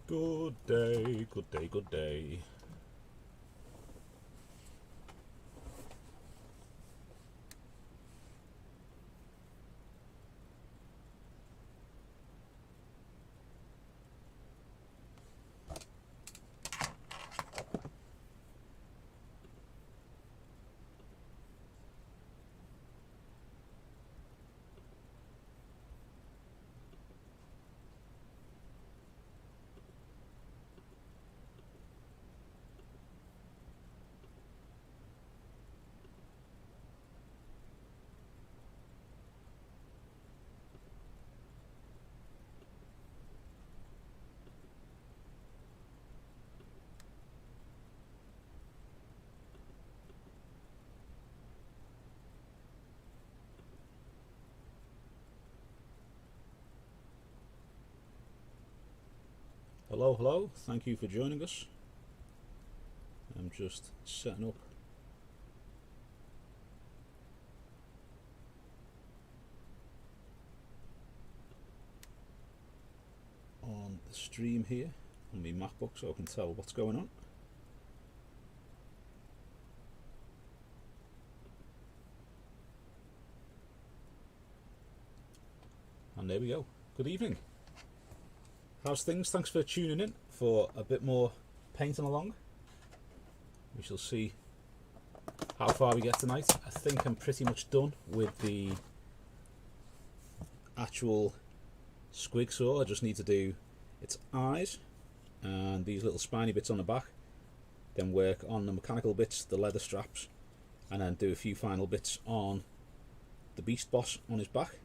Good day, good day, good day. Hello, hello, thank you for joining us. I'm just setting up on the stream here on my MacBook so I can tell what's going on. And there we go. Good evening. How's things? Thanks for tuning in for a bit more painting along. We shall see how far we get tonight. I think I'm pretty much done with the actual squig saw. I just need to do its eyes and these little spiny bits on the back, then work on the mechanical bits, the leather straps, and then do a few final bits on the beast boss on his back.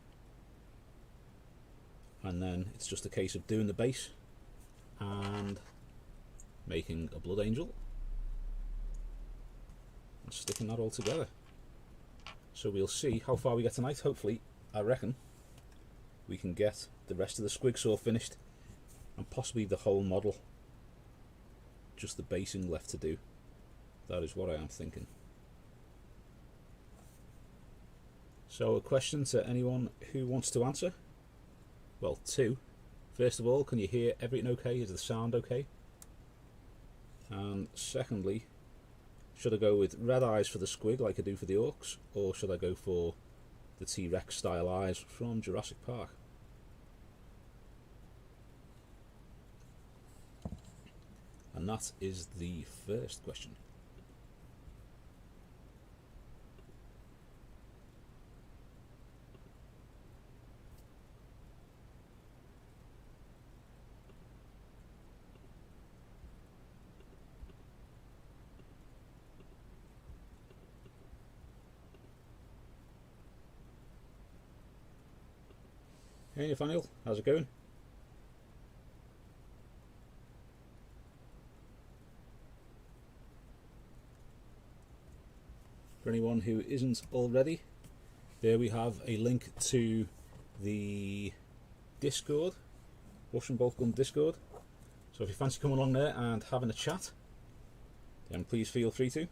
And then it's just a case of doing the base and making a blood angel and sticking that all together. So we'll see how far we get tonight. Hopefully, I reckon we can get the rest of the squig saw finished and possibly the whole model, just the basing left to do. That is what I am thinking. So a question to anyone who wants to answer. Well, two. First of all, can you hear everything okay? Is the sound okay? And secondly, should I go with red eyes for the squig like I do for the orcs, or should I go for the T-Rex style eyes from Jurassic Park? And that is the first question. Hey Nathaniel, how's it going? For anyone who isn't already, there we have a link to the Discord, Russian Bolt Gun Discord. So if you fancy coming along there and having a chat, then please feel free to.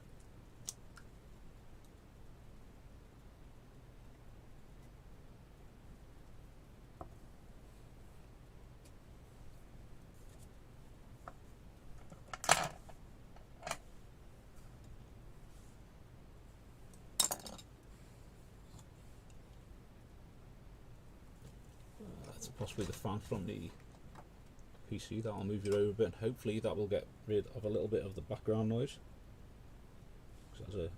That's possibly the fan from the PC. That'll move you over a bit, and hopefully that will get rid of a little bit of the background noise. I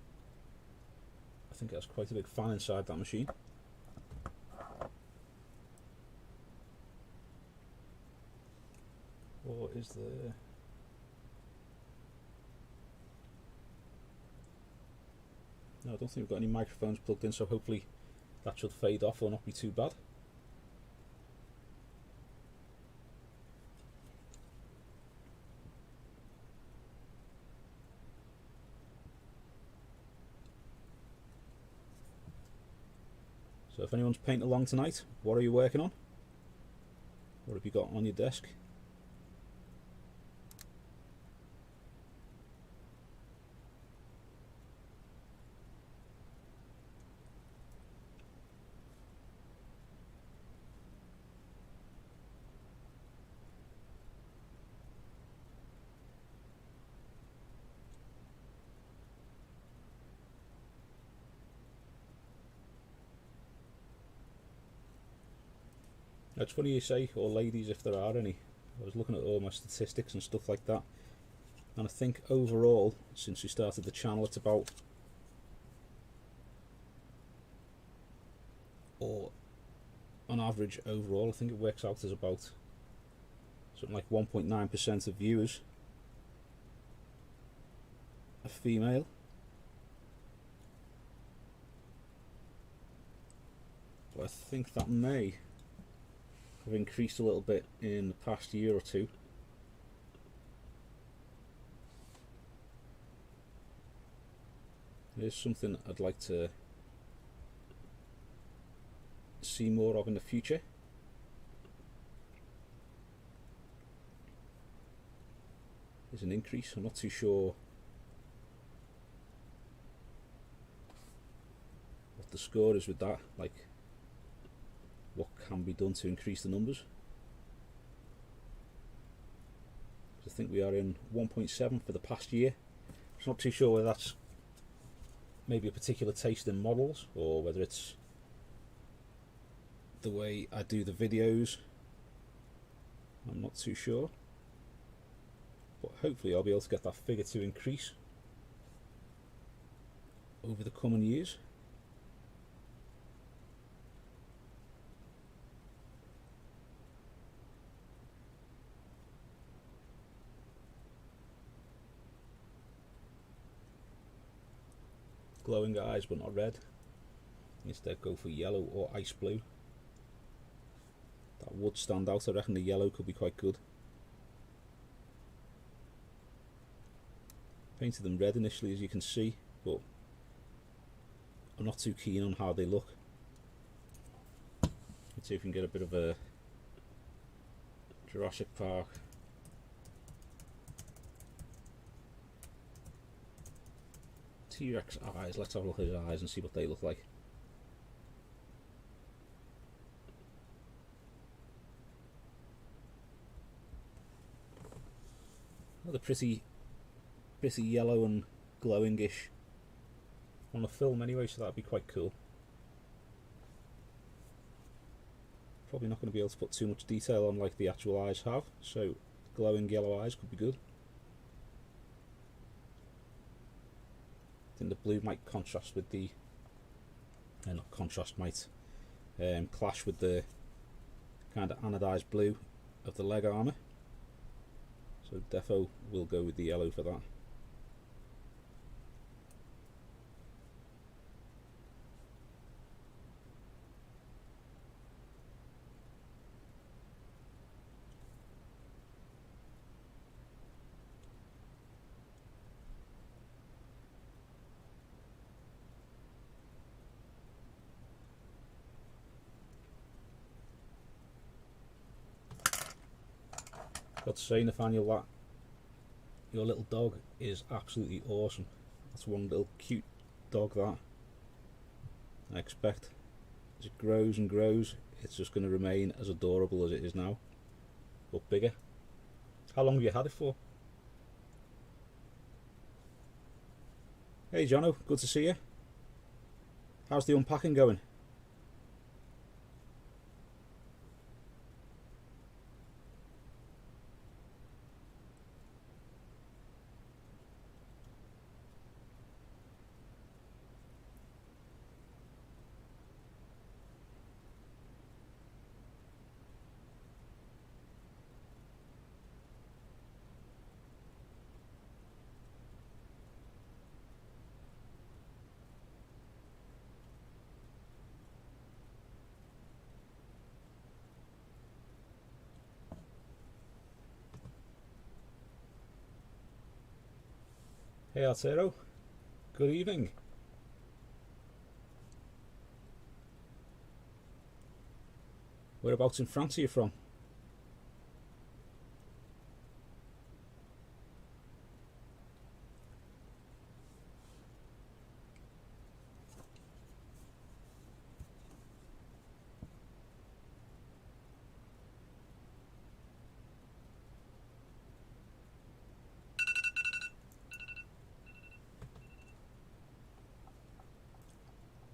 think it has quite a big fan inside that machine. Or is there? No, I don't think we've got any microphones plugged in, so hopefully that should fade off or not be too bad. So if anyone's painting along tonight, what are you working on? What have you got on your desk? It's funny you say, or ladies if there are any. I was looking at all my statistics and stuff like that, and I think overall, since we started the channel, it's about, or on average overall, I think it works out as about something like 1.9% of viewers are female. But I think that may have increased a little bit in the past year or two. It is something I'd like to see more of in the future. There's an increase. I'm not too sure what the score is with that, like what can be done to increase the numbers. I think we are in 1.7 for the past year. I'm not too sure whether that's maybe a particular taste in models or whether it's the way I do the videos. I'm not too sure, but hopefully I'll be able to get that figure to increase over the coming years. Glowing eyes but not red. Instead go for yellow or ice blue. That would stand out. I reckon the yellow could be quite good. Painted them red initially, as you can see, but I'm not too keen on how they look. Let's see if we can get a bit of a Jurassic Park T-Rex eyes. Let's have a look at his eyes and see what they look like. Oh, they're pretty yellow and glowingish on the film anyway, so that'd be quite cool. Probably not going to be able to put too much detail on like the actual eyes have, so glowing yellow eyes could be good. I think the blue might contrast with the, not contrast, might clash with the kind of anodized blue of the leg armour. So defo will go with the yellow for that. Got to say, Nathaniel, that your little dog is absolutely awesome. That's one little cute dog that. I expect as it grows and grows, it's just going to remain as adorable as it is now, but bigger. How long have you had it for? Hey Jono, good to see you. How's the unpacking going? Hey Altero, good evening. Whereabouts in France are you from?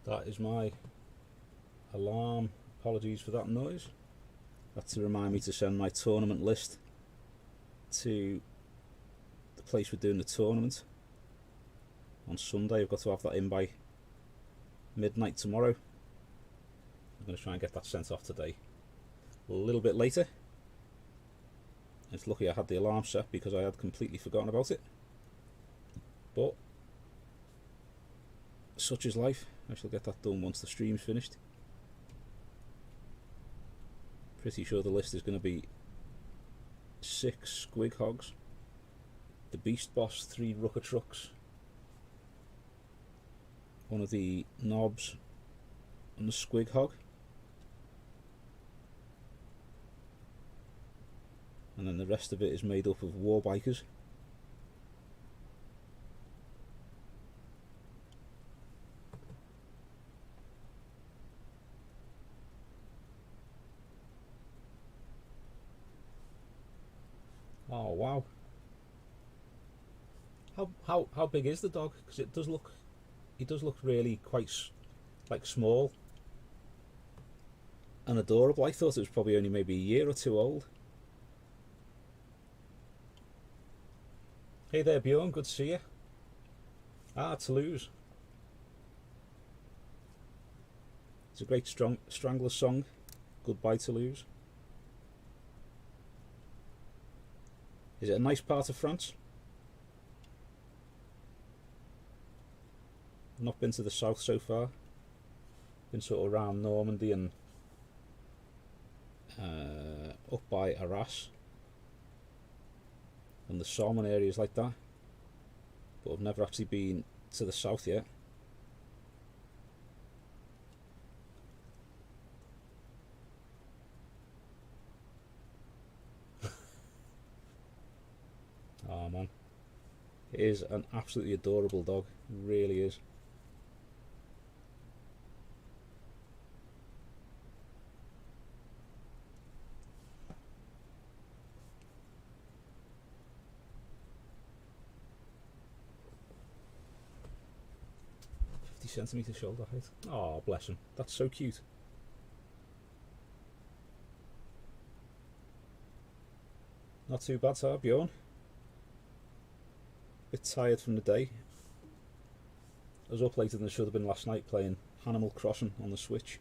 That is my alarm. Apologies for that noise. Had to remind me to send my tournament list to the place we're doing the tournament on Sunday. I've got to have that in by midnight tomorrow. I'm going to try and get that sent off today. A little bit later. It's lucky I had the alarm set because I had completely forgotten about it. But such is life. I shall get that done once the stream's finished. Pretty sure the list is going to be 6 squig hogs, the Beast Boss 3 rucker trucks, one of the knobs on the squig hog, and then the rest of it is made up of war bikers. Oh wow! How big is the dog? Because he does look really quite like small and adorable. I thought it was probably only maybe a year or two old. Hey there, Bjorn. Good to see you. Ah, Toulouse. It's a great Strangler song. Goodbye, Toulouse. Is it a nice part of France? I've not been to the south so far. Been sort of around Normandy and up by Arras and the Somme and areas like that, but I've never actually been to the south yet. Oh man, it is an absolutely adorable dog, it really is. Centimetre shoulder height. Oh, bless him. That's so cute. Not too bad, sir, Bjorn. Bit tired from the day. I was up later than I should have been last night playing Animal Crossing on the Switch.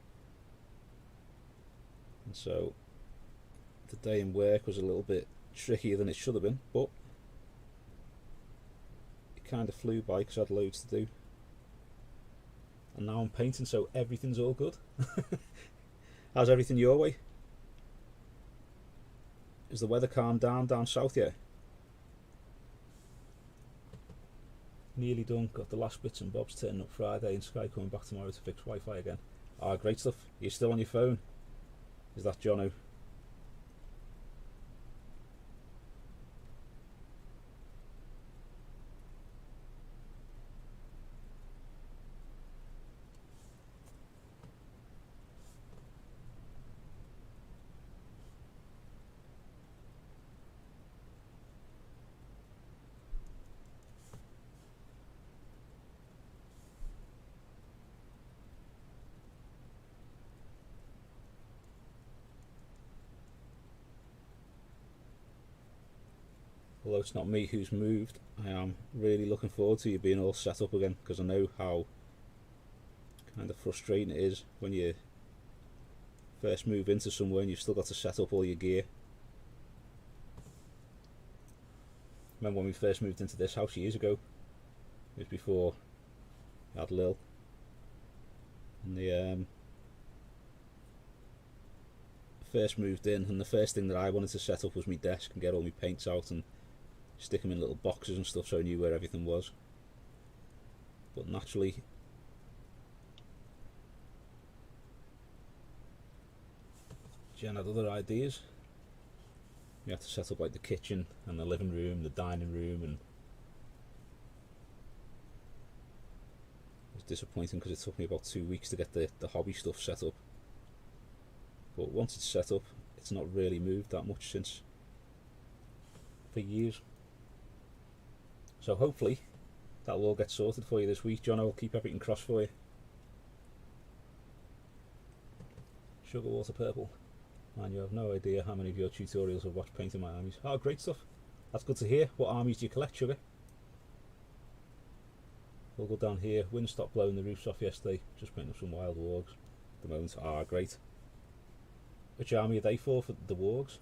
And so the day in work was a little bit trickier than it should have been, but it kind of flew by because I had loads to do. And now I'm painting, so everything's all good. How's everything your way? Is the weather calmed down south yet? Nearly done. Got the last bits and bobs turning up Friday, and Sky coming back tomorrow to fix Wi-Fi again. Ah, great stuff. You're still on your phone? Is that Jono? Although it's not me who's moved, I am really looking forward to you being all set up again, because I know how kind of frustrating it is when you first move into somewhere and you've still got to set up all your gear. Remember when we first moved into this house years ago? It was before I had Lil, and the first moved in, and the first thing that I wanted to set up was my desk and get all my paints out and stick them in little boxes and stuff so I knew where everything was. But naturally, Jen had other ideas. We had to set up like the kitchen and the living room, the dining room, and it was disappointing because it took me about 2 weeks to get the hobby stuff set up. But once it's set up, it's not really moved that much since for years. So hopefully that'll all get sorted for you this week. John, I'll keep everything crossed for you. Sugar water purple. And you have no idea how many of your tutorials I've watched painting my armies. Oh, great stuff. That's good to hear. What armies do you collect, Sugar? We'll go down here. Wind stopped blowing the roofs off yesterday. Just painting up some wild wargs at the moment. Ah, great. Which army are they for the wargs?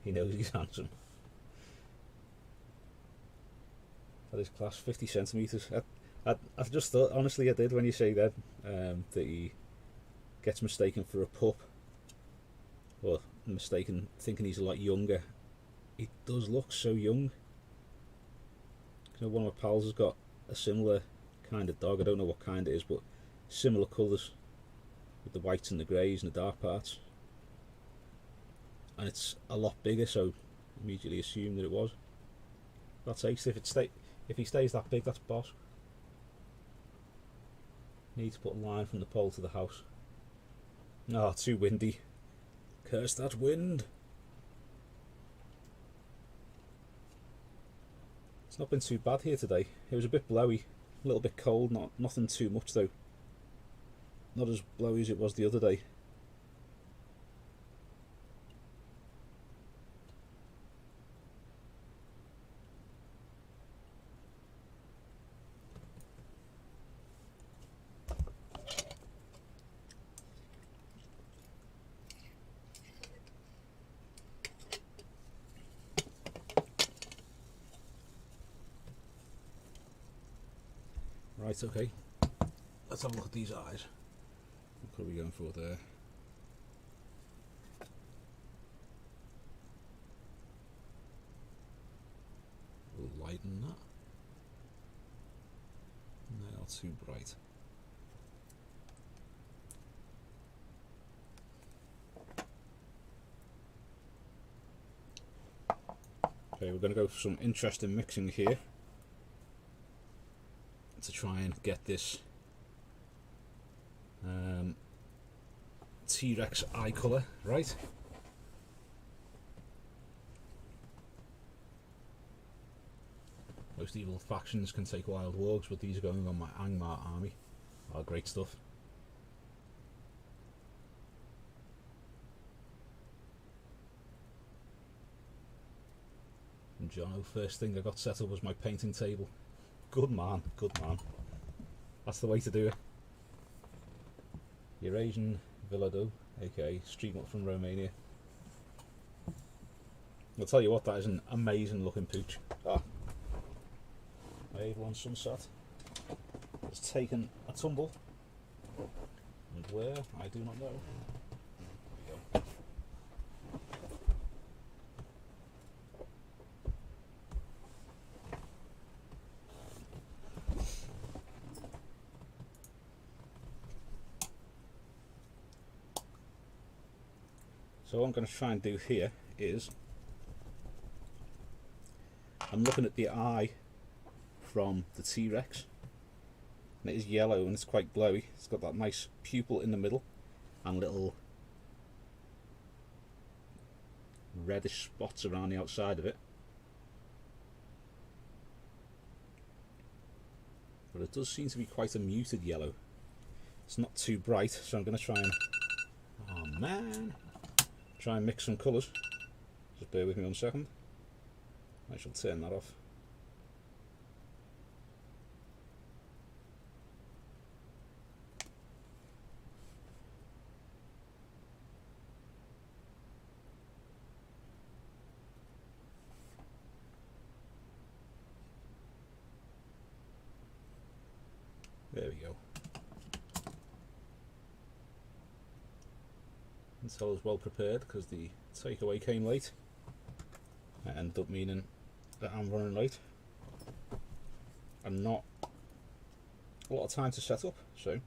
He knows he's handsome. That is class. 50 centimetres. I just thought, honestly, I did when you say that, that he gets mistaken for a pup, or mistaken thinking he's a lot younger. He does look so young. You know, one of my pals has got a similar kind of dog. I don't know what kind it is, but similar colours, with the whites and the greys and the dark parts. And it's a lot bigger, so immediately assumed that it was. That's ace. If he stays that big, that's boss. Need to put a line from the pole to the house. Ah, too windy. Curse that wind. It's not been too bad here today. It was a bit blowy, a little bit cold, nothing too much though. Not as blowy as it was the other day. Right, okay. Let's have a look at these eyes. What are we going for there? We'll lighten that. No, not too bright. Okay, we're going to go for some interesting mixing here to try and get this T-Rex eye colour right. Most evil factions can take wild wargs, but these are going on my Angmar army. Oh, great stuff. And Jono, first thing I got set up was my painting table. Good man, good man. That's the way to do it. Eurasian Villado, aka stream up from Romania. I'll tell you what, that is an amazing looking pooch. Ah, my Avalon Sunset has taken a tumble, and where, I do not know. There we go. So what I'm going to try and do here is, I'm looking at the eye from the T-Rex, and it is yellow and it's quite glowy. It's got that nice pupil in the middle and little reddish spots around the outside of it. But it does seem to be quite a muted yellow. It's not too bright, so I'm going to try and, oh man, try and mix some colours. Just bear with me 1 second. I shall turn that off. There we go. And so I was well prepared because the takeaway came late. It ended up meaning that I'm running late and not a lot of time to set up, so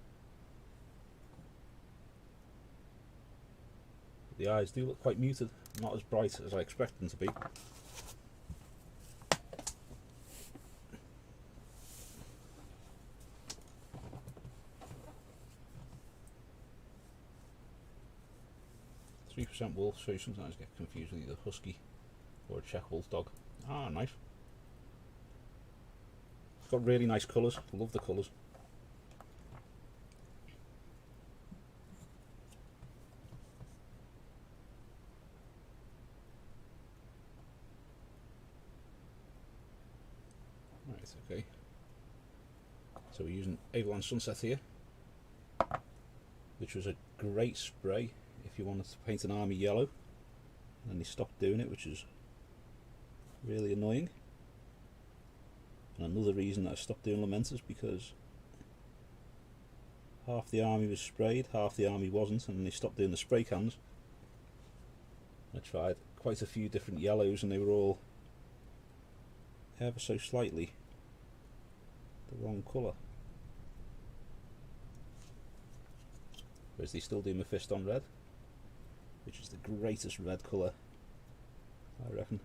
the eyes do look quite muted, not as bright as I expect them to be. %3 wool, so you sometimes get confused with the husky or a Czech Bulldog. Ah, nice. It's got really nice colours. I love the colours. Right, okay. So we're using Avalon Sunset here, which was a great spray if you wanted to paint an army yellow, and then they stopped doing it, which is really annoying. And another reason that I stopped doing Lamenters, because half the army was sprayed, half the army wasn't, and they stopped doing the spray cans. I tried quite a few different yellows and they were all ever so slightly the wrong colour. Whereas they still do Mephiston red, which is the greatest red colour, I reckon.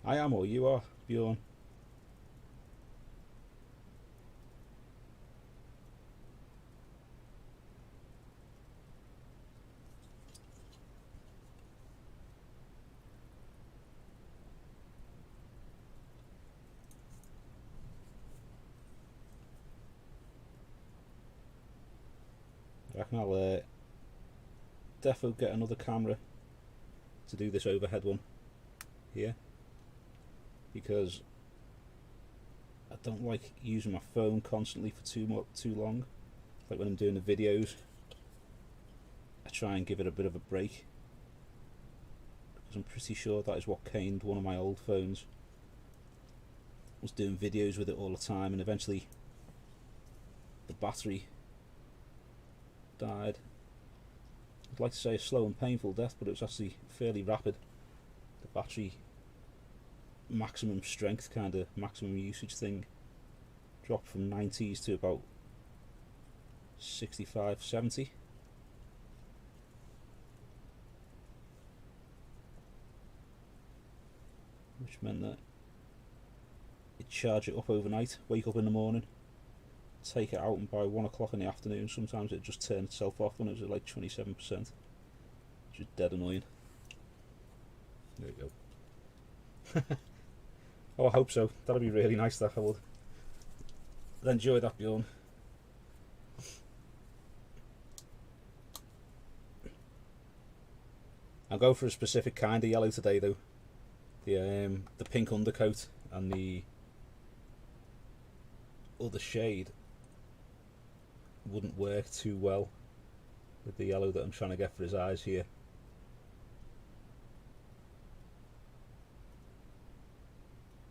I am, or you are, Bjorn. I reckon I'll defo get another camera to do this overhead one here, because I don't like using my phone constantly for too long. Like when I'm doing the videos, I try and give it a bit of a break, because I'm pretty sure that is what caned one of my old phones. I was doing videos with it all the time, and eventually the battery died. I'd like to say a slow and painful death, but it was actually fairly rapid. The battery maximum strength, kind of maximum usage thing, dropped from 90s to about 65, 70. Which meant that you'd charge it up overnight, wake up in the morning, take it out, and by 1 o'clock in the afternoon sometimes it'd just turn itself off when it was at like 27%, which is dead annoying. There you go. Oh, I hope so. That'd be really nice, that I would. Enjoy that, Bjorn. I'll go for a specific kind of yellow today though. The pink undercoat and the other shade wouldn't work too well with the yellow that I'm trying to get for his eyes here.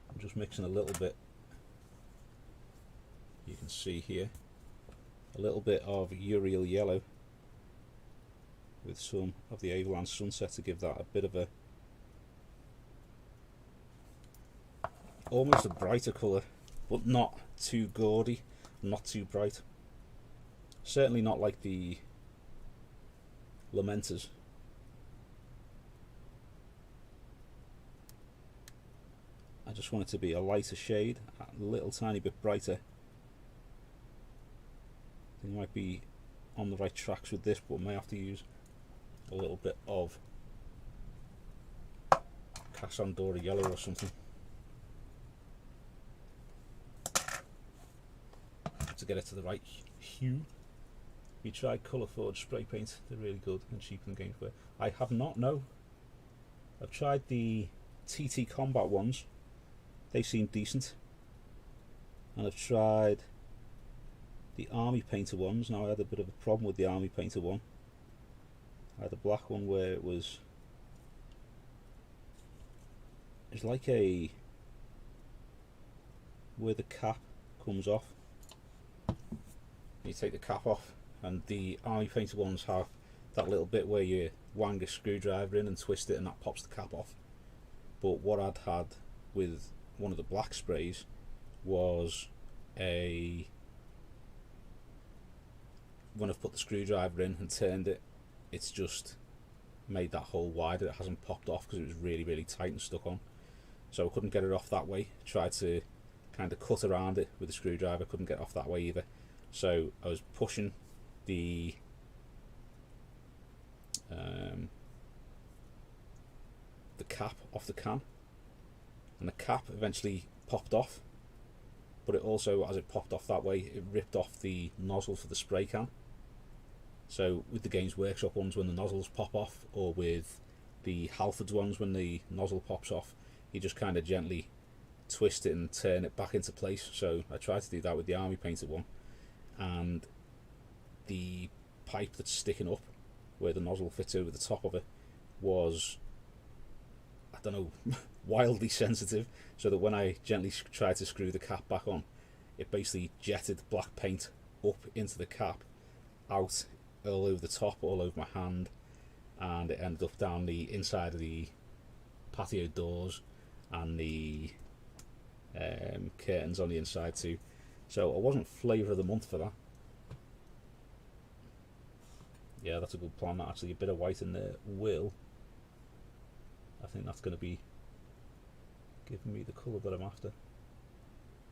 I'm just mixing a little bit, you can see here, a little bit of Uriel yellow with some of the Avalon Sunset to give that a bit of a, almost a brighter colour, but not too gaudy, not too bright. Certainly not like the Lamenters. I just want it to be a lighter shade, a little tiny bit brighter. I think I might be on the right tracks with this, but I may have to use a little bit of Cassandra yellow or something to get it to the right hue. We tried colour forged spray paint, they're really good and cheap in the game for. I have not, no. I've tried the TT Combat ones, they seem decent, and I've tried the Army Painter ones. Now I had a bit of a problem with the Army Painter one. I had a black one where it was like where the cap comes off, you take the cap off, and the Army Painter ones have that little bit where your wang a screwdriver in and twist it and that pops the cap off. But what I'd had with one of the black sprays was when I've put the screwdriver in and turned it, it's just made that hole wider. It hasn't popped off because it was really, really tight and stuck on. So I couldn't get it off that way. Tried to kind of cut around it with the screwdriver, couldn't get off that way either. So I was pushing the cap off the can, and the cap eventually popped off, but it also, as it popped off that way, it ripped off the nozzle for the spray can. So with the Games Workshop ones, when the nozzles pop off, or with the Halfords ones, when the nozzle pops off, you just kind of gently twist it and turn it back into place. So I tried to do that with the Army Painted one, and the pipe that's sticking up where the nozzle fits over the top of it was, I don't know, wildly sensitive, so that when I gently tried to screw the cap back on, it basically jetted black paint up into the cap, out all over the top, all over my hand, and it ended up down the inside of the patio doors and the curtains on the inside too. So I wasn't flavour of the month for that. Yeah, that's a good plan. Actually, a bit of white in there will, I think that's going to be giving me the colour that I'm after.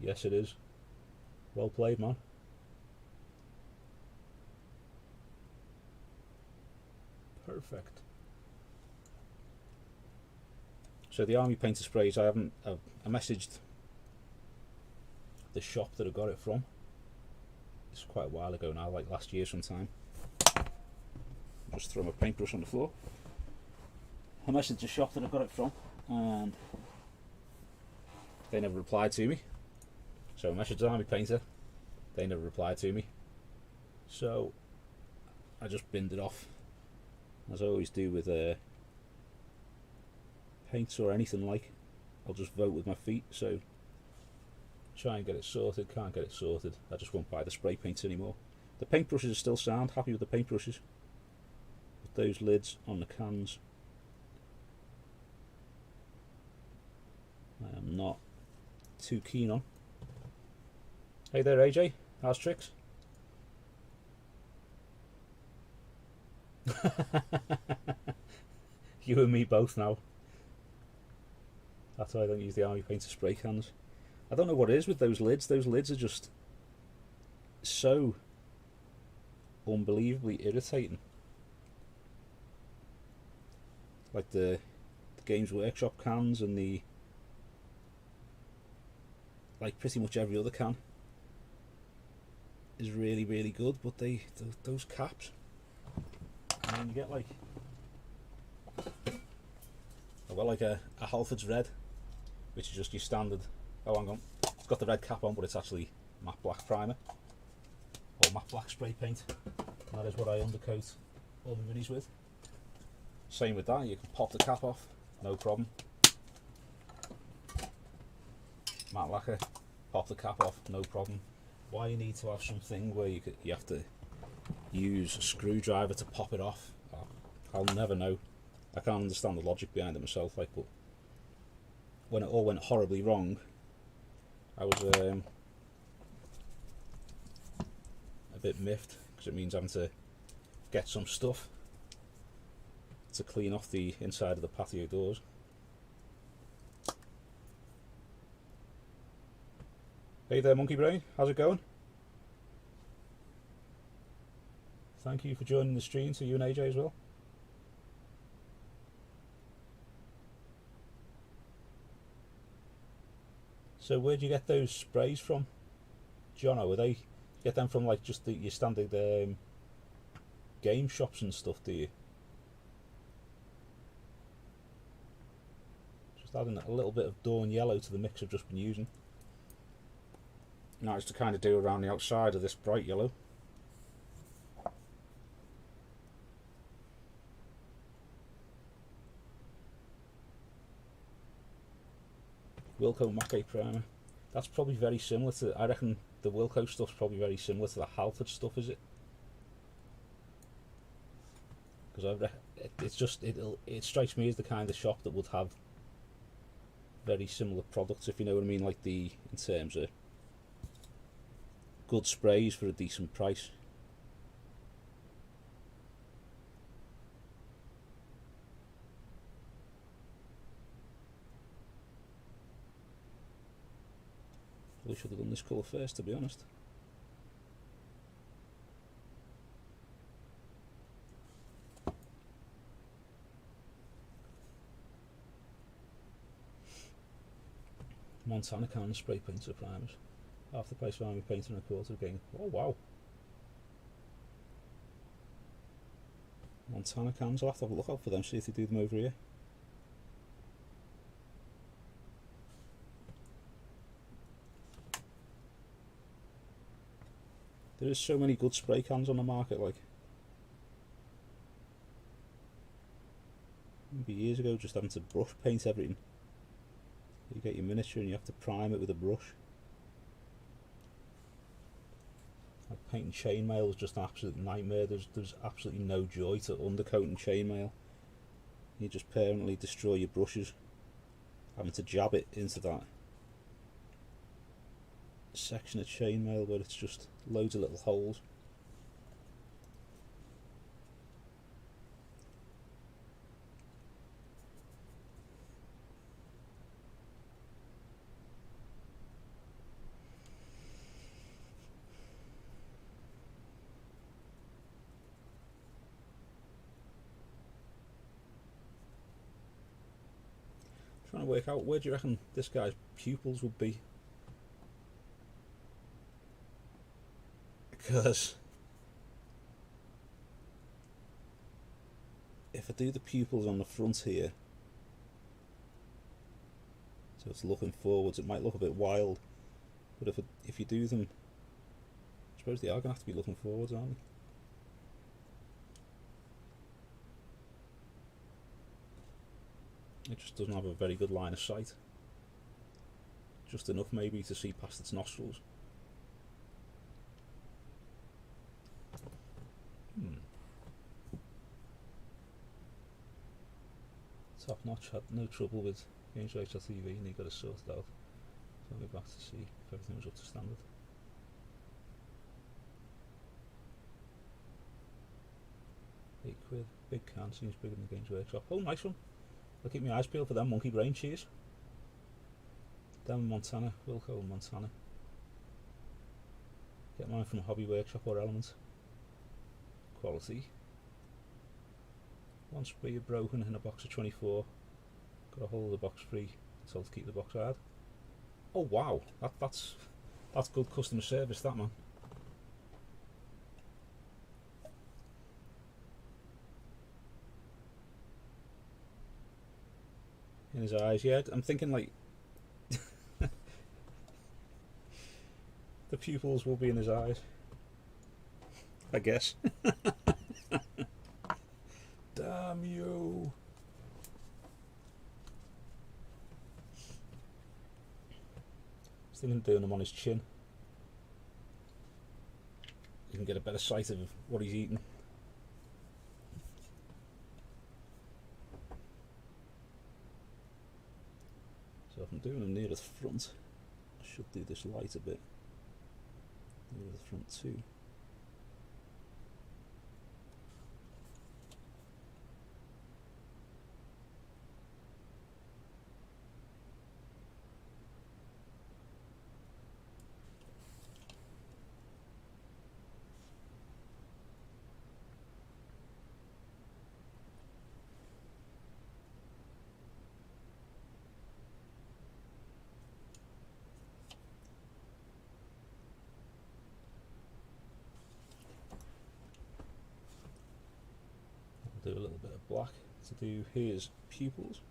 Yes, it is. Well played, man. Perfect. So the Army Painter sprays, I messaged the shop that I got it from. It's quite a while ago now, like last year sometime. Just throw my paintbrush on the floor. I messaged the shop that I got it from, and they never replied to me. So I messaged the Army Painter, they never replied to me. So I just binned it off, as I always do with paints or anything like. I'll just vote with my feet, so try and get it sorted, can't get it sorted, I just won't buy the spray paints anymore. The paintbrushes are still sound, happy with the paintbrushes. With those lids on the cans, I am not too keen on. Hey there AJ, how's tricks? You and me both now. That's why I don't use the Army Painter spray cans. I don't know what it is with those lids. Those lids are just so unbelievably irritating. Like the Games Workshop cans and the, like pretty much every other can is really, really good, but those caps, I mean, you get like, I've got like a Halfords Red, which is just your standard, oh hang on, it's got the red cap on, but it's actually matte black primer, or matte black spray paint, and that is what I undercoat all my minis with. Same with that, you can pop the cap off, no problem. Matte lacquer, pop the cap off, no problem. Why you need to have something where you have to use a screwdriver to pop it off, I'll never know. I can't understand the logic behind it myself, like, but when it all went horribly wrong, I was a bit miffed, because it means having to get some stuff to clean off the inside of the patio doors. Hey there Monkey Brain, how's it going? Thank you for joining the stream, to you and AJ as well. So where do you get those sprays from, Jono? Are they, get them from like just your standard game shops and stuff, do you? Just adding a little bit of Dawn Yellow to the mix I've just been using. Now it's to kind of do around the outside of this bright yellow. Wilco Mackey primer. That's probably very similar to, I reckon the Wilco stuff's probably very similar to the Halford stuff, is it? Because it strikes me as the kind of shop that would have very similar products, if you know what I mean, like in terms of good sprays for a decent price. We should have done this colour first, to be honest. Montana can spray paints or primers. Half the price of army paint and a quarter again. Oh wow. Montana cans, I'll have to have a look out for them, see if they do them over here. There is so many good spray cans on the market, like. Maybe years ago, just having to brush paint everything. You get your miniature and you have to prime it with a brush. Like painting chainmail is just an absolute nightmare. There's absolutely no joy to undercoating chainmail. You just permanently destroy your brushes, having to jab it into that section of chainmail where it's just loads of little holes. Trying to work out, where do you reckon this guy's pupils would be? Because if I do the pupils on the front here, so it's looking forwards, it might look a bit wild, but if you do them, I suppose they are going to have to be looking forwards, aren't they? It just doesn't have a very good line of sight. Just enough maybe to see past its nostrils. Top notch, had no trouble with Games TV and he got it sorted out. So I'll go back to see if everything was up to standard. £8, big can, seems bigger than the Games Workshop. Oh, nice one. I'll keep my eyes peeled for them monkey brain cheese. Them Montana, Wilco and Montana. Get mine from Hobby Workshop or Element. Quality. One spray broken in a box of 24. Got a hold of the box free. Told to keep the box hard. Oh wow, that's good customer service, that man. In his eyes, yeah. I'm thinking like the pupils will be in his eyes, I guess. Damn you. I was thinking of doing them on his chin. You can get a better sight of what he's eating. So if I'm doing them near the front, I should do this light a bit near the front too. Do a little bit of black to do his pupils,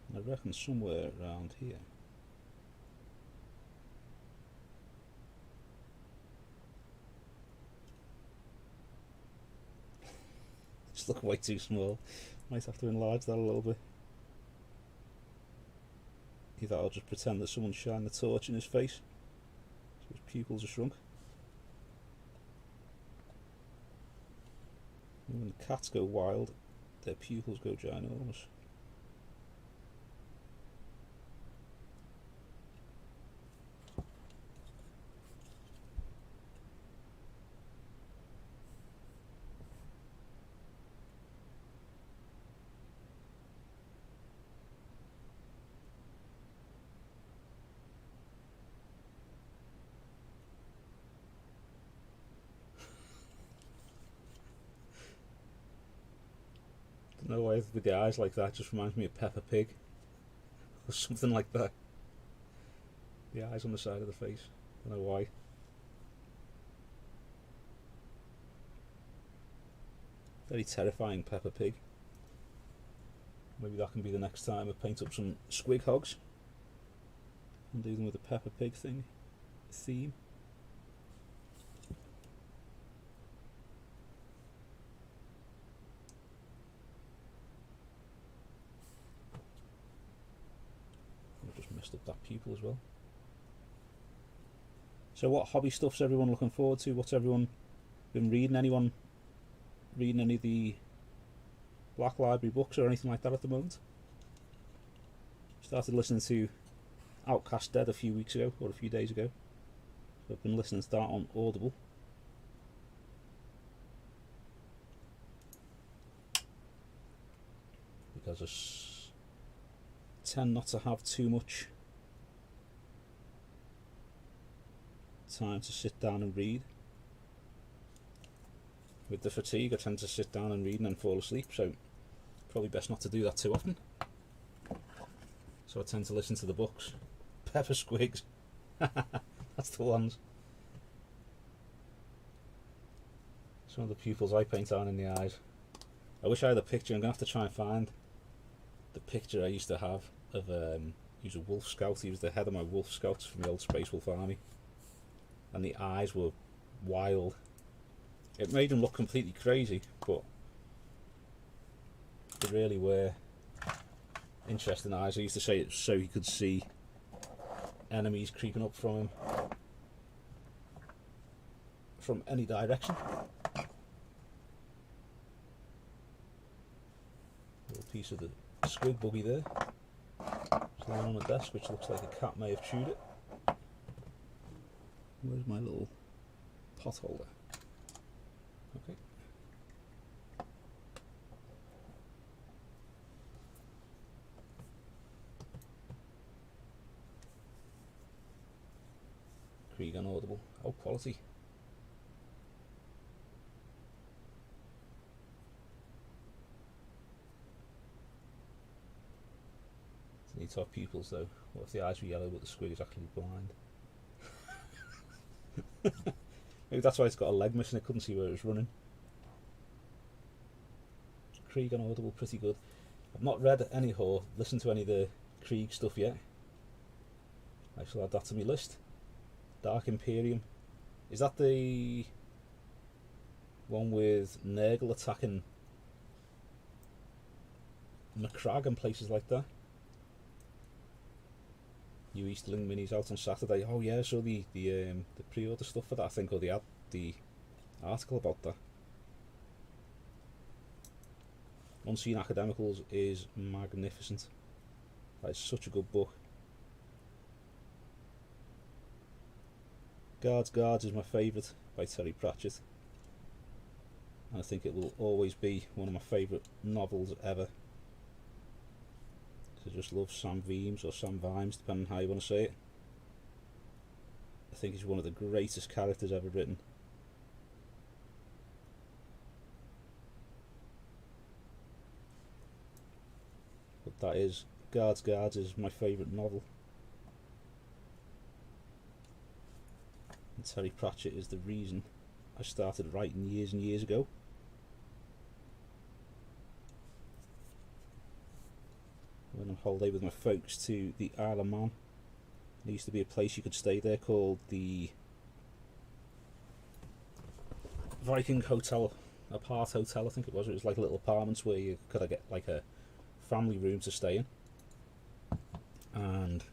and I reckon somewhere around here. Just look way too small. Might have to enlarge that a little bit. Either I'll just pretend that someone shined the torch in his face so his pupils are shrunk. And when the cats go wild, their pupils go ginormous. I don't know why with the eyes like that, just reminds me of Peppa Pig or something like that. The eyes on the side of the face. I don't know why. Very terrifying Peppa Pig. Maybe that can be the next time I paint up some squig hogs and do them with the Peppa Pig theme. I've just messed up that pupil as well. So what hobby stuff's everyone looking forward to? What's everyone been reading? Anyone reading any of the Black Library books or anything like that at the moment? Started listening to Outcast Dead a few weeks ago, or a few days ago. So I've been listening to that on Audible. Because I tend not to have too much time to sit down and read. With the fatigue, I tend to sit down and read and then fall asleep, so probably best not to do that too often. So I tend to listen to the books. Pepper Squigs. That's the ones. Some of the pupils I paint on in the eyes. I wish I had a picture. I'm going to have to try and find the picture I used to have of he was a Wolf Scout. He was the head of my Wolf Scouts from the old Space Wolf Army. And the eyes were wild. It made him look completely crazy, but they really were interesting eyes. I used to say it so he could see enemies creeping up from him from any direction. Little piece of the squig buggy there. It's lying on the desk, which looks like a cat may have chewed it. Where's my little pot holder? Okay. Krieg on Audible. Oh, quality. Doesn't need to have pupils though. What if the eyes were yellow but the squig is actually blind? Maybe that's why it's got a leg missing. It couldn't see where it was running. Krieg on Audible, pretty good. I've not read any or listened to any of the Krieg stuff yet. I shall add that to my list. Dark Imperium. Is that the one with Nurgle attacking Macragge and places like that? New Easterling minis out on Saturday. Oh yeah, so the pre-order stuff for that, I think, or the article about that. Unseen Academicals is magnificent. That is such a good book. Guards is my favourite by Terry Pratchett. And I think it will always be one of my favourite novels ever. I just love Sam Vimes or Sam Vimes, depending on how you want to say it. I think he's one of the greatest characters ever written. But that is, Guards is my favourite novel. And Terry Pratchett is the reason I started writing years and years ago. Went on holiday with my folks to the Isle of Man. There used to be a place you could stay there called the Viking Hotel, Apart Hotel I think it was. It was like little apartments where you could get like a family room to stay in. And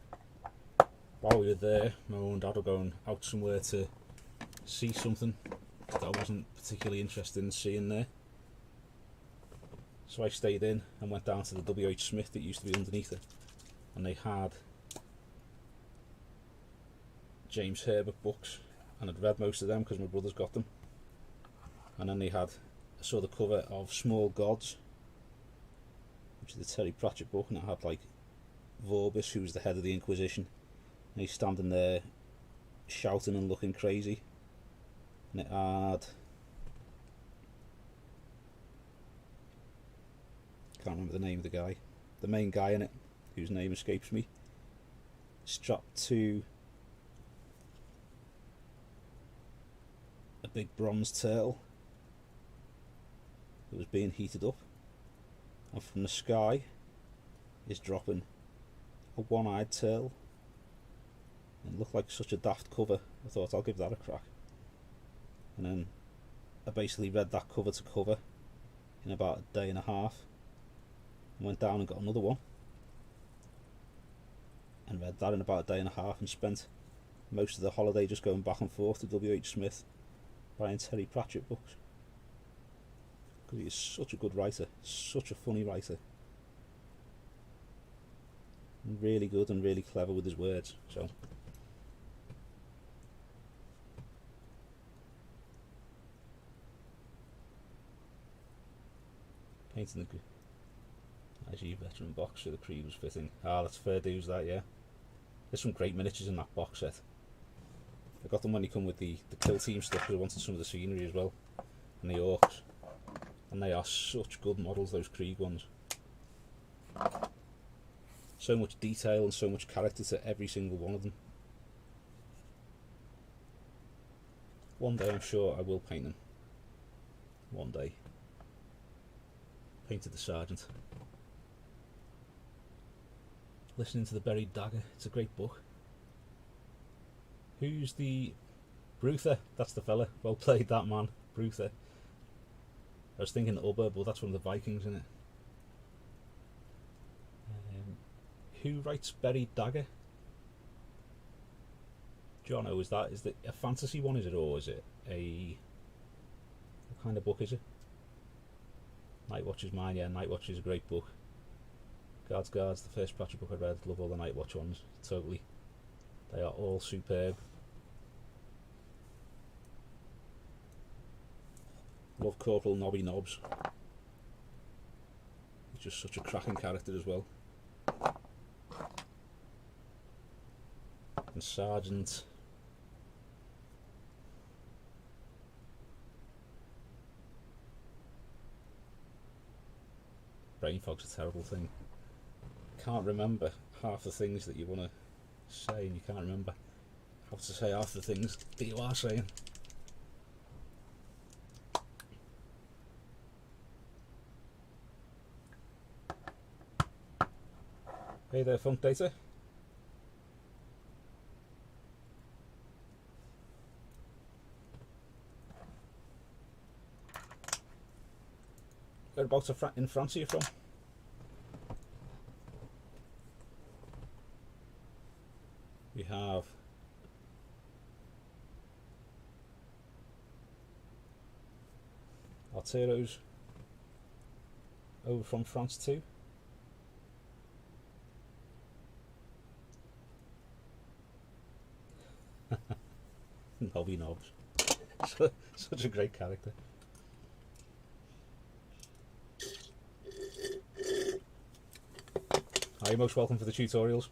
while we were there, my mum and dad were going out somewhere to see something that I wasn't particularly interested in seeing there. So I stayed in and went down to the W.H. Smith that used to be underneath it, and they had James Herbert books, and I'd read most of them because my brothers got them. And then they had, I saw the cover of Small Gods, which is the Terry Pratchett book, and it had like Vorbis, who was the head of the Inquisition, and he's standing there shouting and looking crazy. And it had, can't remember the name of the guy, the main guy in it, whose name escapes me, strapped to a big bronze turtle that was being heated up, and from the sky is dropping a one-eyed turtle. And it looked like such a daft cover. I thought I'll give that a crack, and then I basically read that cover to cover in about a day and a half, and went down and got another one and read that in about a day and a half, and spent most of the holiday just going back and forth to W.H. Smith buying Terry Pratchett books, because he is such a good writer, such a funny writer, and really good and really clever with his words. So painting the IG veteran box so the creed was fitting. Ah, that's fair dues, that, yeah. There's some great miniatures in that box set. I got them when they come with the kill team stuff, because I wanted some of the scenery as well, and the orcs, and they are such good models, those Krieg ones. So much detail and so much character to every single one of them. One day I'm sure I will paint them. One day. Painted the Sergeant. Listening to the Buried Dagger, it's a great book. Who's the Bruther? That's the fella. Well played, that man, Bruther. I was thinking Ubba, but that's one of the Vikings, isn't it? Who writes Buried Dagger? Jono, is it a fantasy one, is it, or is it a, what kind of book is it? Night Watch is mine, yeah. Night Watch is a great book. Guards, the first Pratchett book I read. Love all the Night Watch ones, totally. They are all superb. Love Corporal Nobby Nobbs. He's just such a cracking character as well. And Sergeant, brain fog's a terrible thing. Can't remember half the things that you want to say, and you can't remember how to say half the things that you are saying. Hey there, Funk Data. Whereabouts in France are you from? We have Arturo's over from France too. Nobby Nobbs. Such a great character. You're most welcome for the tutorials.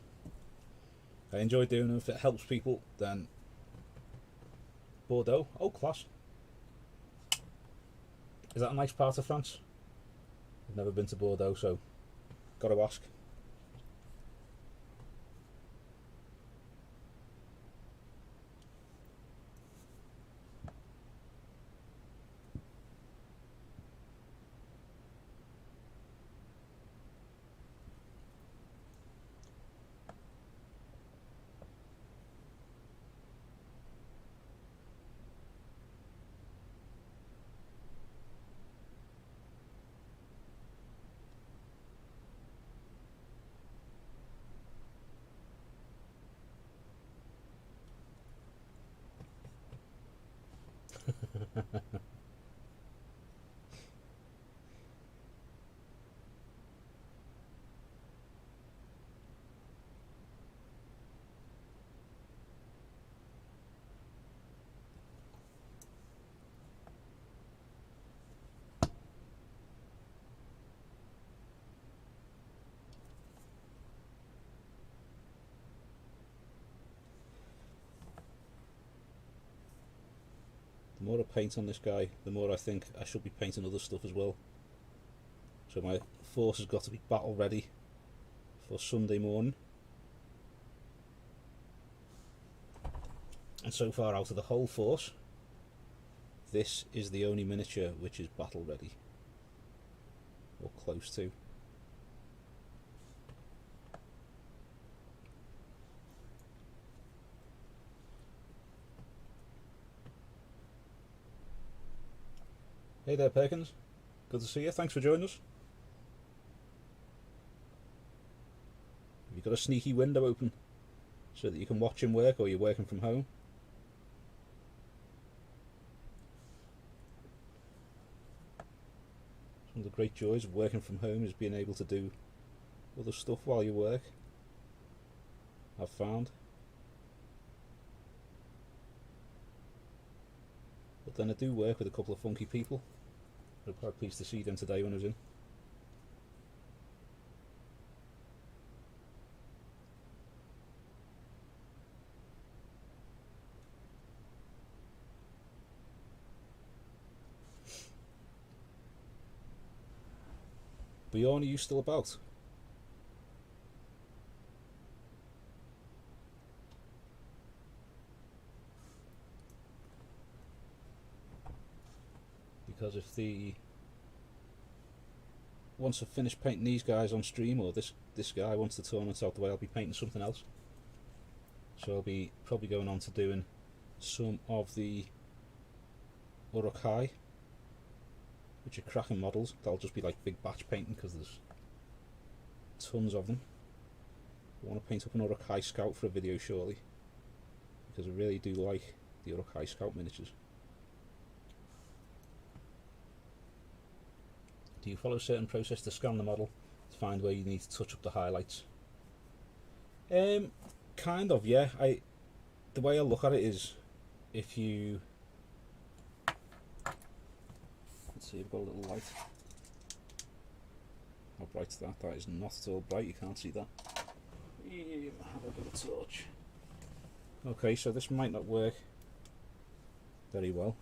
I enjoy doing them. If it helps people, then Bordeaux. Oh, class. Is that a nice part of France? I've never been to Bordeaux, so got to ask. more I paint on this guy, the more I think I should be painting other stuff as well. So my force has got to be battle ready for Sunday morning. And so far out of the whole force, this is the only miniature which is battle ready, or close to. Hey there, Perkins. Good to see you. Thanks for joining us. Have you got a sneaky window open so that you can watch him work, or you're working from home? One of the great joys of working from home is being able to do other stuff while you work, I've found. But then I do work with a couple of funky people. I'm quite pleased to see them today when I was in. Bjorn, are you still about? Because if once I've finished painting these guys on stream, or this guy, once the tournament's out the way, I'll be painting something else. So I'll be probably going on to doing some of the Urukai, which are cracking models. That'll just be like big batch painting because there's tons of them. I want to paint up an Urukai Scout for a video shortly, because I really do like the Urukai Scout miniatures. Do you follow a certain process to scan the model to find where you need to touch up the highlights? Kind of, yeah. The way I look at it is, if you... Let's see, I've got a little light. How bright is that? That is not at all bright, you can't see that. Have a bit of torch. Okay, so this might not work very well,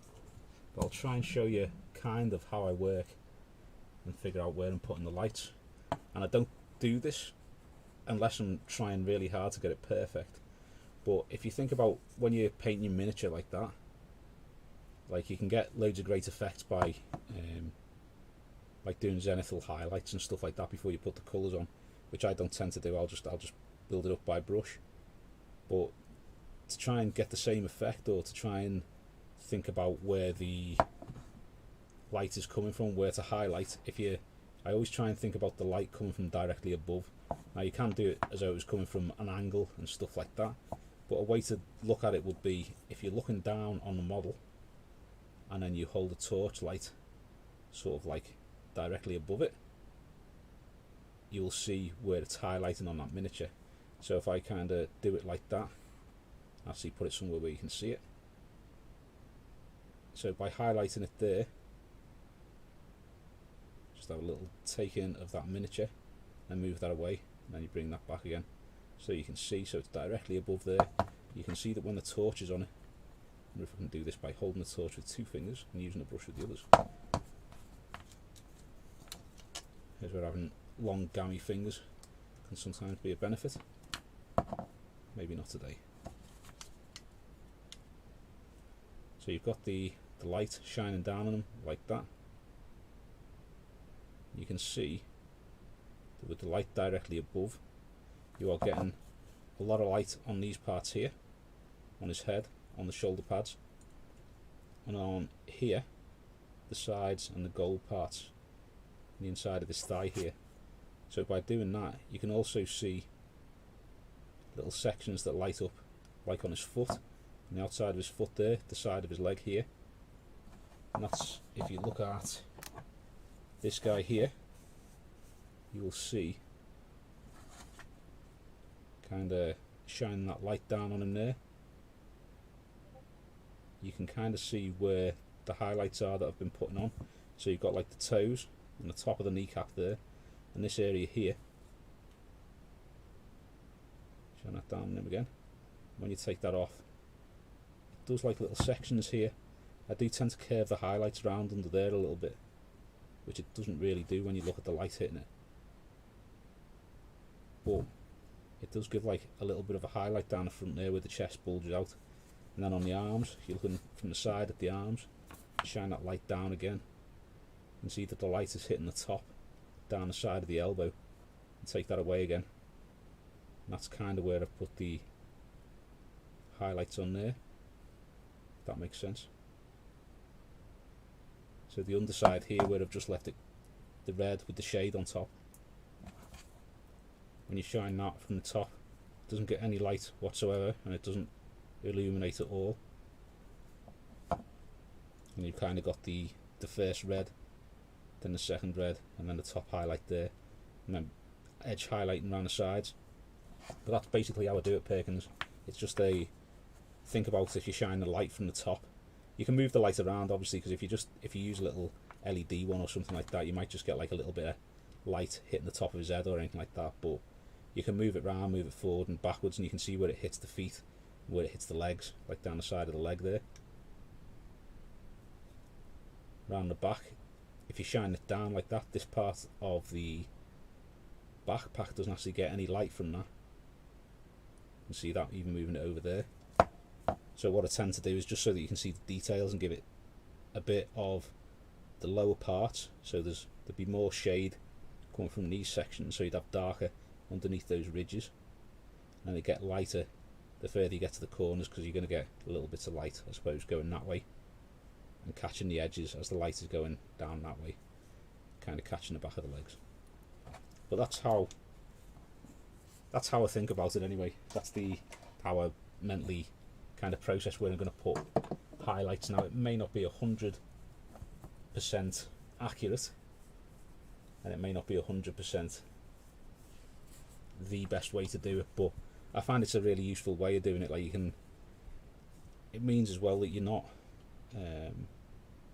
but I'll try and show you kind of how I work and figure out where I'm putting the lights. And I don't do this unless I'm trying really hard to get it perfect. But if you think about when you're painting your miniature like that, like you can get loads of great effects by like doing zenithal highlights and stuff like that before you put the colours on, which I don't tend to do. I'll just build it up by brush. But to try and get the same effect, or to try and think about where the light is coming from, where to highlight, I always try and think about the light coming from directly above. Now you can do it as though it was coming from an angle and stuff like that, but a way to look at it would be if you're looking down on the model and then you hold a torch light sort of like directly above it, you'll see where it's highlighting on that miniature. So if I kind of do it like that, actually put it somewhere where you can see it. So by highlighting it there, just have a little take in of that miniature and move that away, and then you bring that back again so you can see, so it's directly above there. You can see that when the torch is on it. I wonder if I can do this by holding the torch with two fingers and using the brush with the others. Here's where having long gammy fingers can sometimes be a benefit. Maybe not today. So you've got the light shining down on them like that. You can see that with the light directly above, you are getting a lot of light on these parts here, on his head, on the shoulder pads, and on here, the sides and the gold parts, and the inside of his thigh here. So by doing that, you can also see little sections that light up, like on his foot, on the outside of his foot there, the side of his leg here. And that's, if you look at this guy here, you will see kind of shining that light down on him there. You can kind of see where the highlights are that I've been putting on. So you've got like the toes and the top of the kneecap there, and this area here. Shine that down on him again. When you take that off, it does like little sections here I do tend to curve the highlights around under there a little bit, which it doesn't really do when you look at the light hitting it. But it does give like a little bit of a highlight down the front there where the chest bulges out. And then on the arms, if you're looking from the side at the arms, shine that light down again. You can see that the light is hitting the top, down the side of the elbow, and take that away again. And that's kind of where I've put the highlights on there, if that makes sense. So the underside here, where I've just left it, the red with the shade on top, when you shine that from the top, it doesn't get any light whatsoever, and it doesn't illuminate at all. And you've kind of got the first red, then the second red, and then the top highlight there, and then edge highlighting around the sides. But that's basically how I do it, Perkins. It's just think about if you shine the light from the top. You can move the light around, obviously, because if you use a little LED one or something like that, you might just get like a little bit of light hitting the top of his head or anything like that. But you can move it around, move it forward and backwards, and you can see where it hits the feet, where it hits the legs, like down the side of the leg there. Around the back, if you shine it down like that, this part of the backpack doesn't actually get any light from that. You can see that even moving it over there. So what I tend to do is, just so that you can see the details and give it a bit of the lower parts, so there'd be more shade coming from these sections, so you'd have darker underneath those ridges, and they get lighter the further you get to the corners, because you're going to get little bits of light, I suppose, going that way and catching the edges as the light is going down that way, kind of catching the back of the legs. But that's how I think about it anyway. That's how I mentally kind of process where I'm going to put highlights. Now, it may not be 100% accurate, and it may not be 100% the best way to do it, but I find it's a really useful way of doing it. Like, it means as well that you're not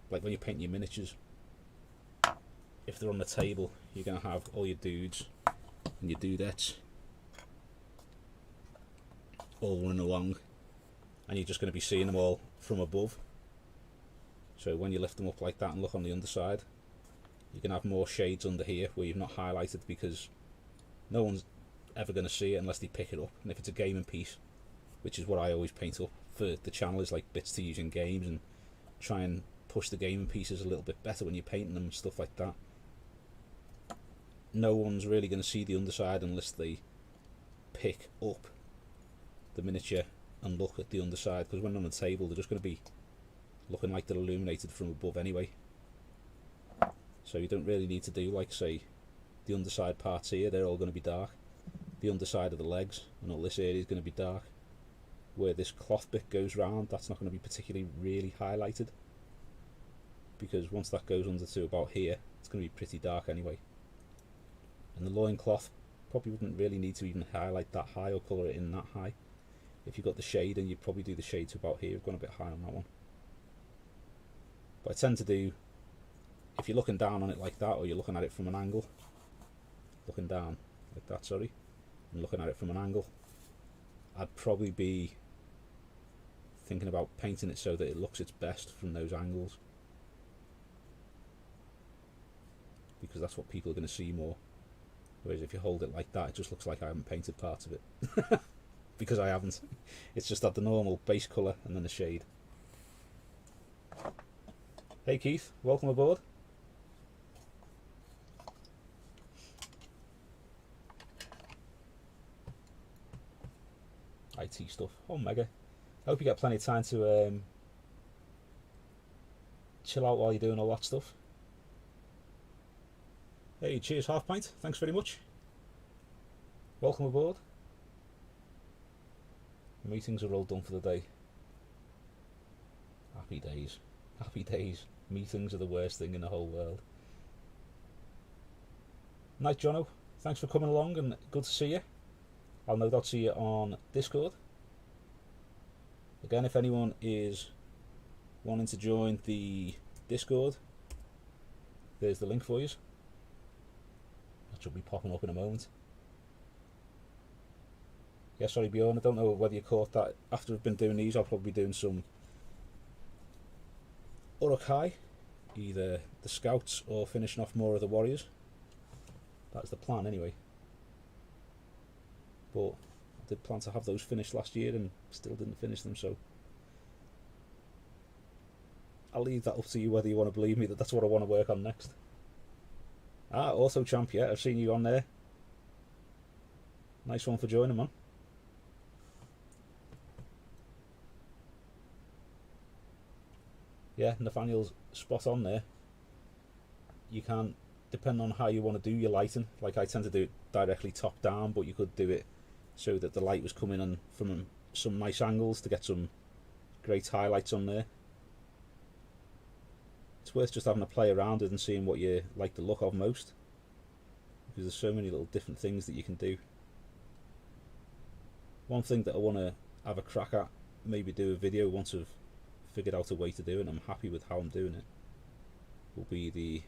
like when you're painting your miniatures, if they're on the table, you're going to have all your dudes and your dudettes all running along, and you're just going to be seeing them all from above. So when you lift them up like that and look on the underside, you can have more shades under here where you've not highlighted, because no one's ever going to see it unless they pick it up. And if it's a gaming piece, which is what I always paint up for the channel, is like bits to use in games, and try and push the gaming pieces a little bit better when you're painting them and stuff like that. No one's really going to see the underside unless they pick up the miniature and look at the underside, because when on the table they're just going to be looking like they're illuminated from above anyway. So you don't really need to do, like, say, the underside parts here, they're all going to be dark. The underside of the legs and all this area is going to be dark. Where this cloth bit goes round, that's not going to be particularly really highlighted, because once that goes under to about here, it's going to be pretty dark anyway. And the loincloth probably wouldn't really need to even highlight that high or colour it in that high. If you've got the shade, and you'd probably do the shade to about here, you've gone a bit high on that one. But I tend to do, if you're looking down on it like that, or you're looking at it from an angle, looking down like that, sorry, and looking at it from an angle, I'd probably be thinking about painting it so that it looks its best from those angles, because that's what people are going to see more. Whereas if you hold it like that, it just looks like I haven't painted parts of it. Because I haven't. It's just had the normal base colour and then the shade. Hey Keith, welcome aboard. IT stuff. Oh, mega. I hope you get plenty of time to chill out while you're doing all that stuff. Hey, cheers, Half Pint. Thanks very much. Welcome aboard. The meetings are all done for the day. Happy days. Happy days. Meetings are the worst thing in the whole world. Night, Jono. Thanks for coming along, and good to see you. I'll no doubt see you on Discord. Again, if anyone is wanting to join the Discord, there's the link for you. That should be popping up in a moment. Yeah, sorry Bjorn, I don't know whether you caught that. After I've been doing these, I'll probably be doing some Urukai, either the Scouts or finishing off more of the Warriors. That's the plan anyway. But I did plan to have those finished last year and still didn't finish them, so I'll leave that up to you whether you want to believe me that that's what I want to work on next. Also Champ, yeah, I've seen you on there. Nice one for joining, man. Yeah, Nathaniel's spot on there. You can, depending on how you want to do your lighting, like I tend to do it directly top down, but you could do it so that the light was coming in from some nice angles to get some great highlights on there. It's worth just having a play around it and seeing what you like the look of most, because there's so many little different things that you can do. One thing that I want to have a crack at, maybe do a video once I've figured out a way to do it and I'm happy with how I'm doing it, will be the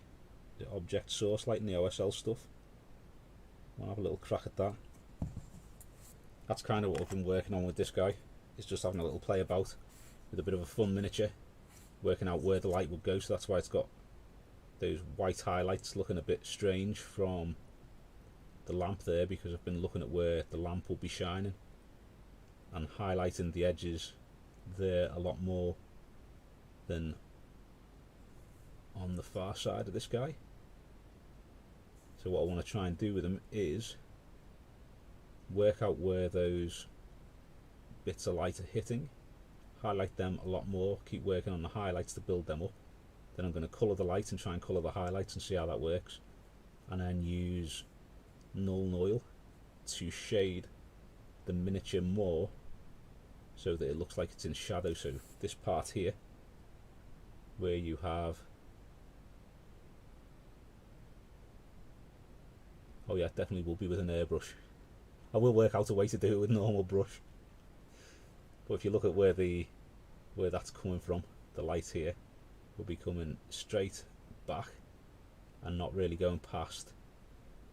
object source lighting, the OSL stuff. I'll have a little crack at that. That's kind of what I've been working on with this guy, is just having a little play about with a bit of a fun miniature, working out where the light would go. So that's why it's got those white highlights looking a bit strange from the lamp there, because I've been looking at where the lamp will be shining and highlighting the edges there a lot more than on the far side of this guy. So what I want to try and do with them is work out where those bits of light are hitting, highlight them a lot more, keep working on the highlights to build them up. Then I'm going to colour the light and try and colour the highlights and see how that works, and then use null oil to shade the miniature more so that it looks like it's in shadow. So this part here where you have, oh yeah, definitely will be with an airbrush. I will work out a way to do it with normal brush, but if you look at where that's coming from, the light here will be coming straight back and not really going past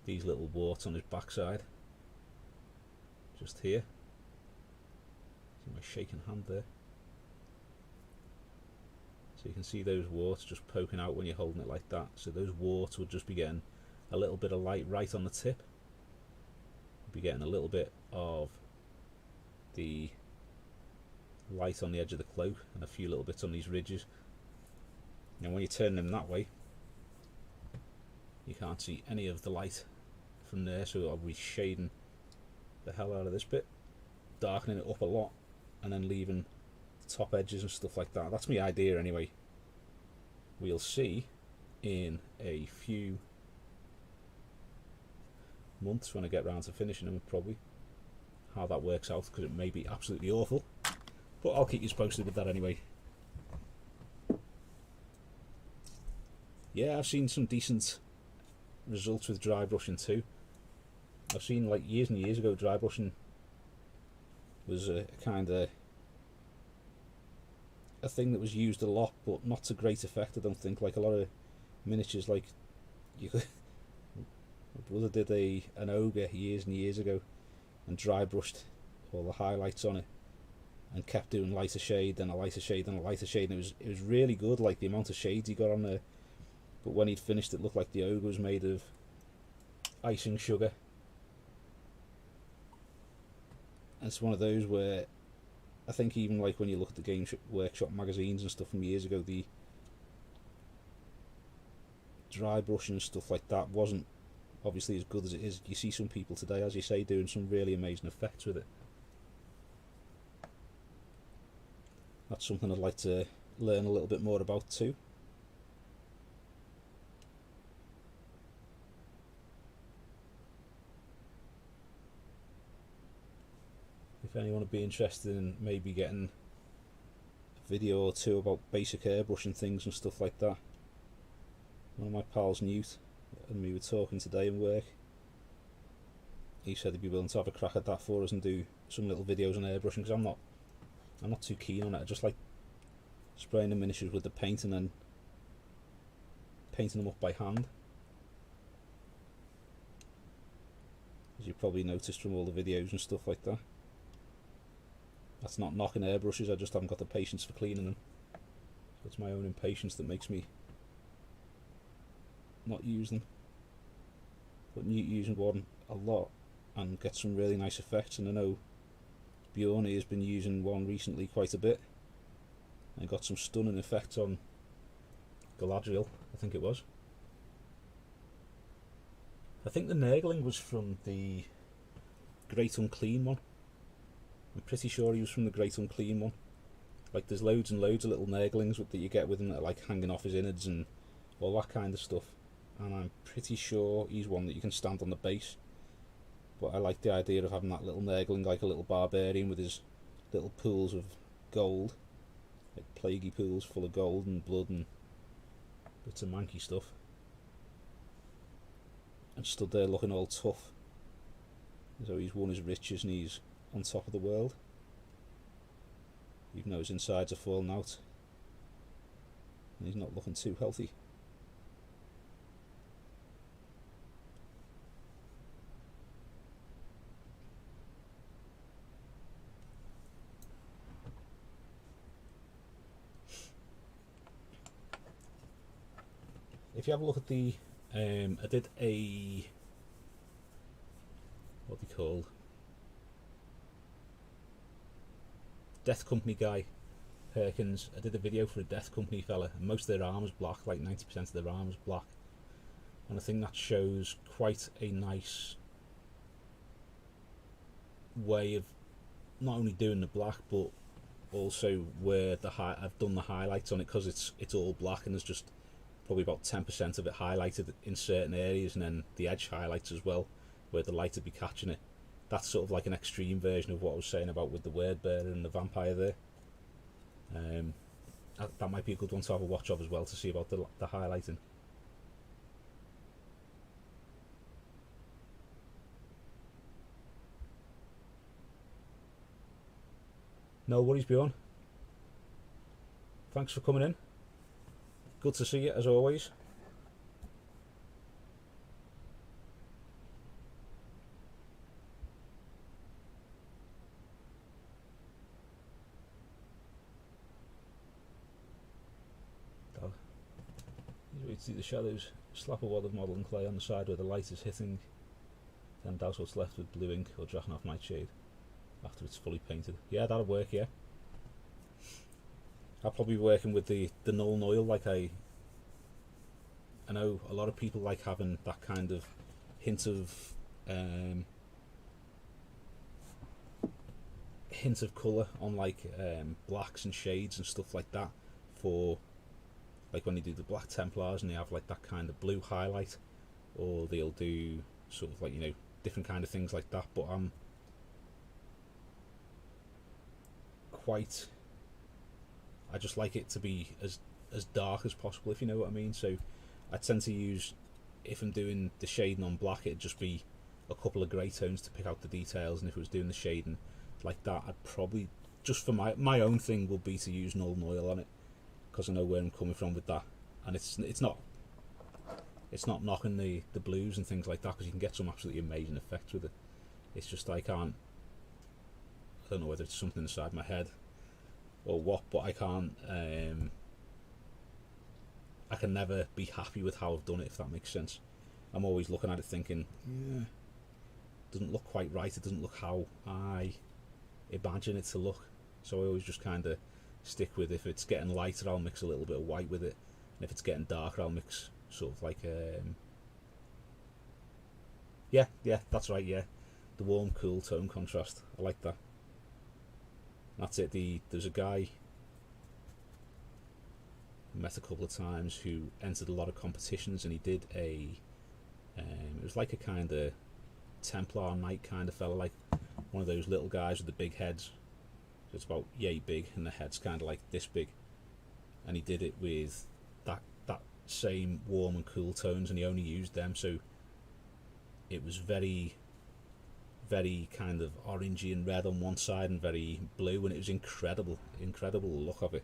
these little warts on his backside, just here. See my shaking hand there, so you can see those warts just poking out when you're holding it like that. So those warts would just be getting a little bit of light right on the tip, be getting a little bit of the light on the edge of the cloak and a few little bits on these ridges. Now when you turn them that way, you can't see any of the light from there, so I'll be shading the hell out of this bit, darkening it up a lot, and then leaving the top edges and stuff like that. That's my idea anyway. We'll see in a few months when I get round to finishing them, probably, how that works out, because it may be absolutely awful, but I'll keep you posted with that anyway. Yeah, I've seen some decent results with dry brushing too. I've seen, like, years and years ago, dry brushing was a kind of a thing that was used a lot, but not to great effect, I don't think. Like a lot of miniatures, like you could, my brother did an ogre years and years ago and dry brushed all the highlights on it and kept doing lighter shade, then a lighter shade, then a lighter shade, and it was really good, like the amount of shades he got on there. But when he'd finished, it looked like the ogre was made of icing sugar. And it's one of those where I think even like when you look at the Game Workshop magazines and stuff from years ago, the dry brushing and stuff like that wasn't obviously as good as it is. You see some people today, as you say, doing some really amazing effects with it. That's something I'd like to learn a little bit more about too. If anyone would be interested in maybe getting a video or two about basic airbrushing things and stuff like that, one of my pals, Newt, and me were talking today in work. He said he'd be willing to have a crack at that for us and do some little videos on airbrushing, because I'm not too keen on it. I just like spraying the miniatures with the paint and then painting them up by hand. As you probably noticed from all the videos and stuff like that. That's not knocking airbrushes, I just haven't got the patience for cleaning them. It's my own impatience that makes me not use them. But using one a lot and get some really nice effects, and I know Bjorn has been using one recently quite a bit and got some stunning effects on Galadriel, I think it was. I think the Nurgling was from the Great Unclean one. I'm pretty sure he was from the Great Unclean one. Like, there's loads and loads of little Nurglings that you get with him that are like hanging off his innards and all that kind of stuff. And I'm pretty sure he's one that you can stand on the base. But I like the idea of having that little Nurgling like a little barbarian with his little pools of gold. Like plaguey pools full of gold and blood and bits of manky stuff. And stood there looking all tough, as though he's won his riches and he's on top of the world, even though his insides are falling out and he's not looking too healthy. If you have a look at the I did a, what are they called, Death Company guy, Perkins. I did a video for a Death Company fella, and most of their armour's black, like 90% of their armour's black, and I think that shows quite a nice way of not only doing the black but also where I've done the highlights on it, because it's all black and there's just probably about 10% of it highlighted in certain areas, and then the edge highlights as well where the light would be catching it. That's sort of like an extreme version of what I was saying about with the word bearer and the vampire there. That might be a good one to have a watch of as well, to see about the highlighting. No worries, Bjorn. Thanks for coming in. Good to see you as always. You see the shadows. Slap a wad of modelling clay on the side where the light is hitting, then douse what's left with blue ink or Drakenhof Nightshade after it's fully painted. Yeah, that'll work, yeah. I'll probably be working with the Nuln Oil. Like I know a lot of people like having that kind of hint of colour on like blacks and shades and stuff like that, for like when they do the Black Templars and they have like that kind of blue highlight, or they'll do sort of like, you know, different kind of things like that. But I'm I just like it to be as dark as possible, if you know what I mean. So I tend to use, if I'm doing the shading on black, it'd just be a couple of grey tones to pick out the details, and if I was doing the shading like that, I'd probably, just for my own thing, will be to use Nuln Oil on it, because I know where I'm coming from with that. And it's not knocking the blues and things like that, because you can get some absolutely amazing effects with it. It's just I don't know whether it's something inside my head or what, but I can't I can never be happy with how I've done it, if that makes sense. I'm always looking at it thinking, yeah, it doesn't look quite right, it doesn't look how I imagine it to look. So I always just kind of stick with, if it's getting lighter, I'll mix a little bit of white with it, and if it's getting darker, I'll mix sort of like yeah, that's right, yeah, the warm cool tone contrast. I like that. That's it. There's a guy I met a couple of times who entered a lot of competitions, and he did it was like a kind of Templar Knight kind of fella, like one of those little guys with the big heads. It's about yay big, and the head's kind of like this big, and he did it with that same warm and cool tones, and he only used them, so it was very kind of orangey and red on one side and very blue, and it was incredible look of it.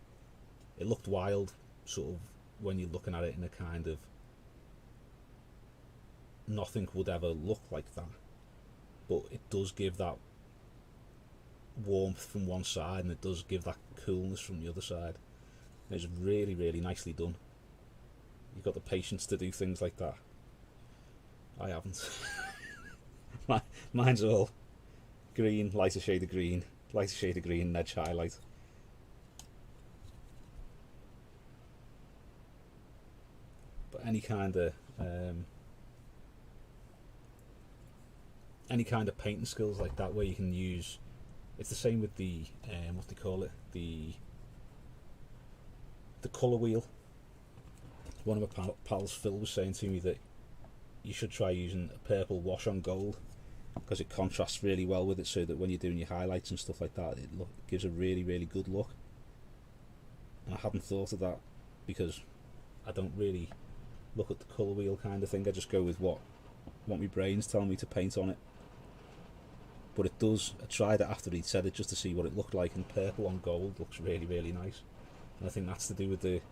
It looked wild, sort of, when you're looking at it in a kind of, nothing would ever look like that, but it does give that warmth from one side, and it does give that coolness from the other side. It's really, really nicely done. You've got the patience to do things like that. I haven't. Mine's all green, lighter shade of green, lighter shade of green, edge highlight. But any kind of painting skills like that, where you can use, it's the same with the what they call it, the colour wheel. One of my pals, Phil, was saying to me that you should try using a purple wash on gold, because it contrasts really well with it, so that when you're doing your highlights and stuff like that, it gives a really, really good look. And I hadn't thought of that, because I don't really look at the colour wheel kind of thing. I just go with what my brain's telling me to paint on it. But it does, I tried it after he'd said it just to see what it looked like, and purple on gold looks really, really nice. And I think that's to do with that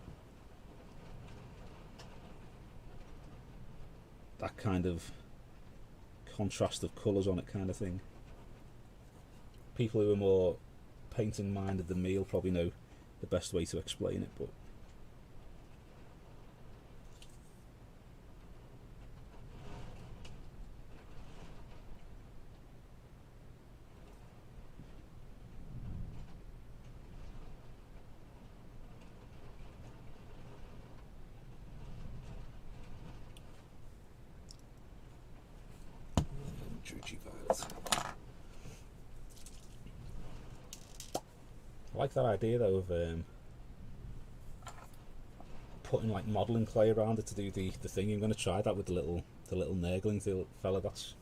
kind of contrast of colours on it kind of thing. People who are more painting minded than me will probably know the best way to explain it, but I like that idea though of putting like modelling clay around it to do the thing. I'm going to try that with the little Nurgling fella. That's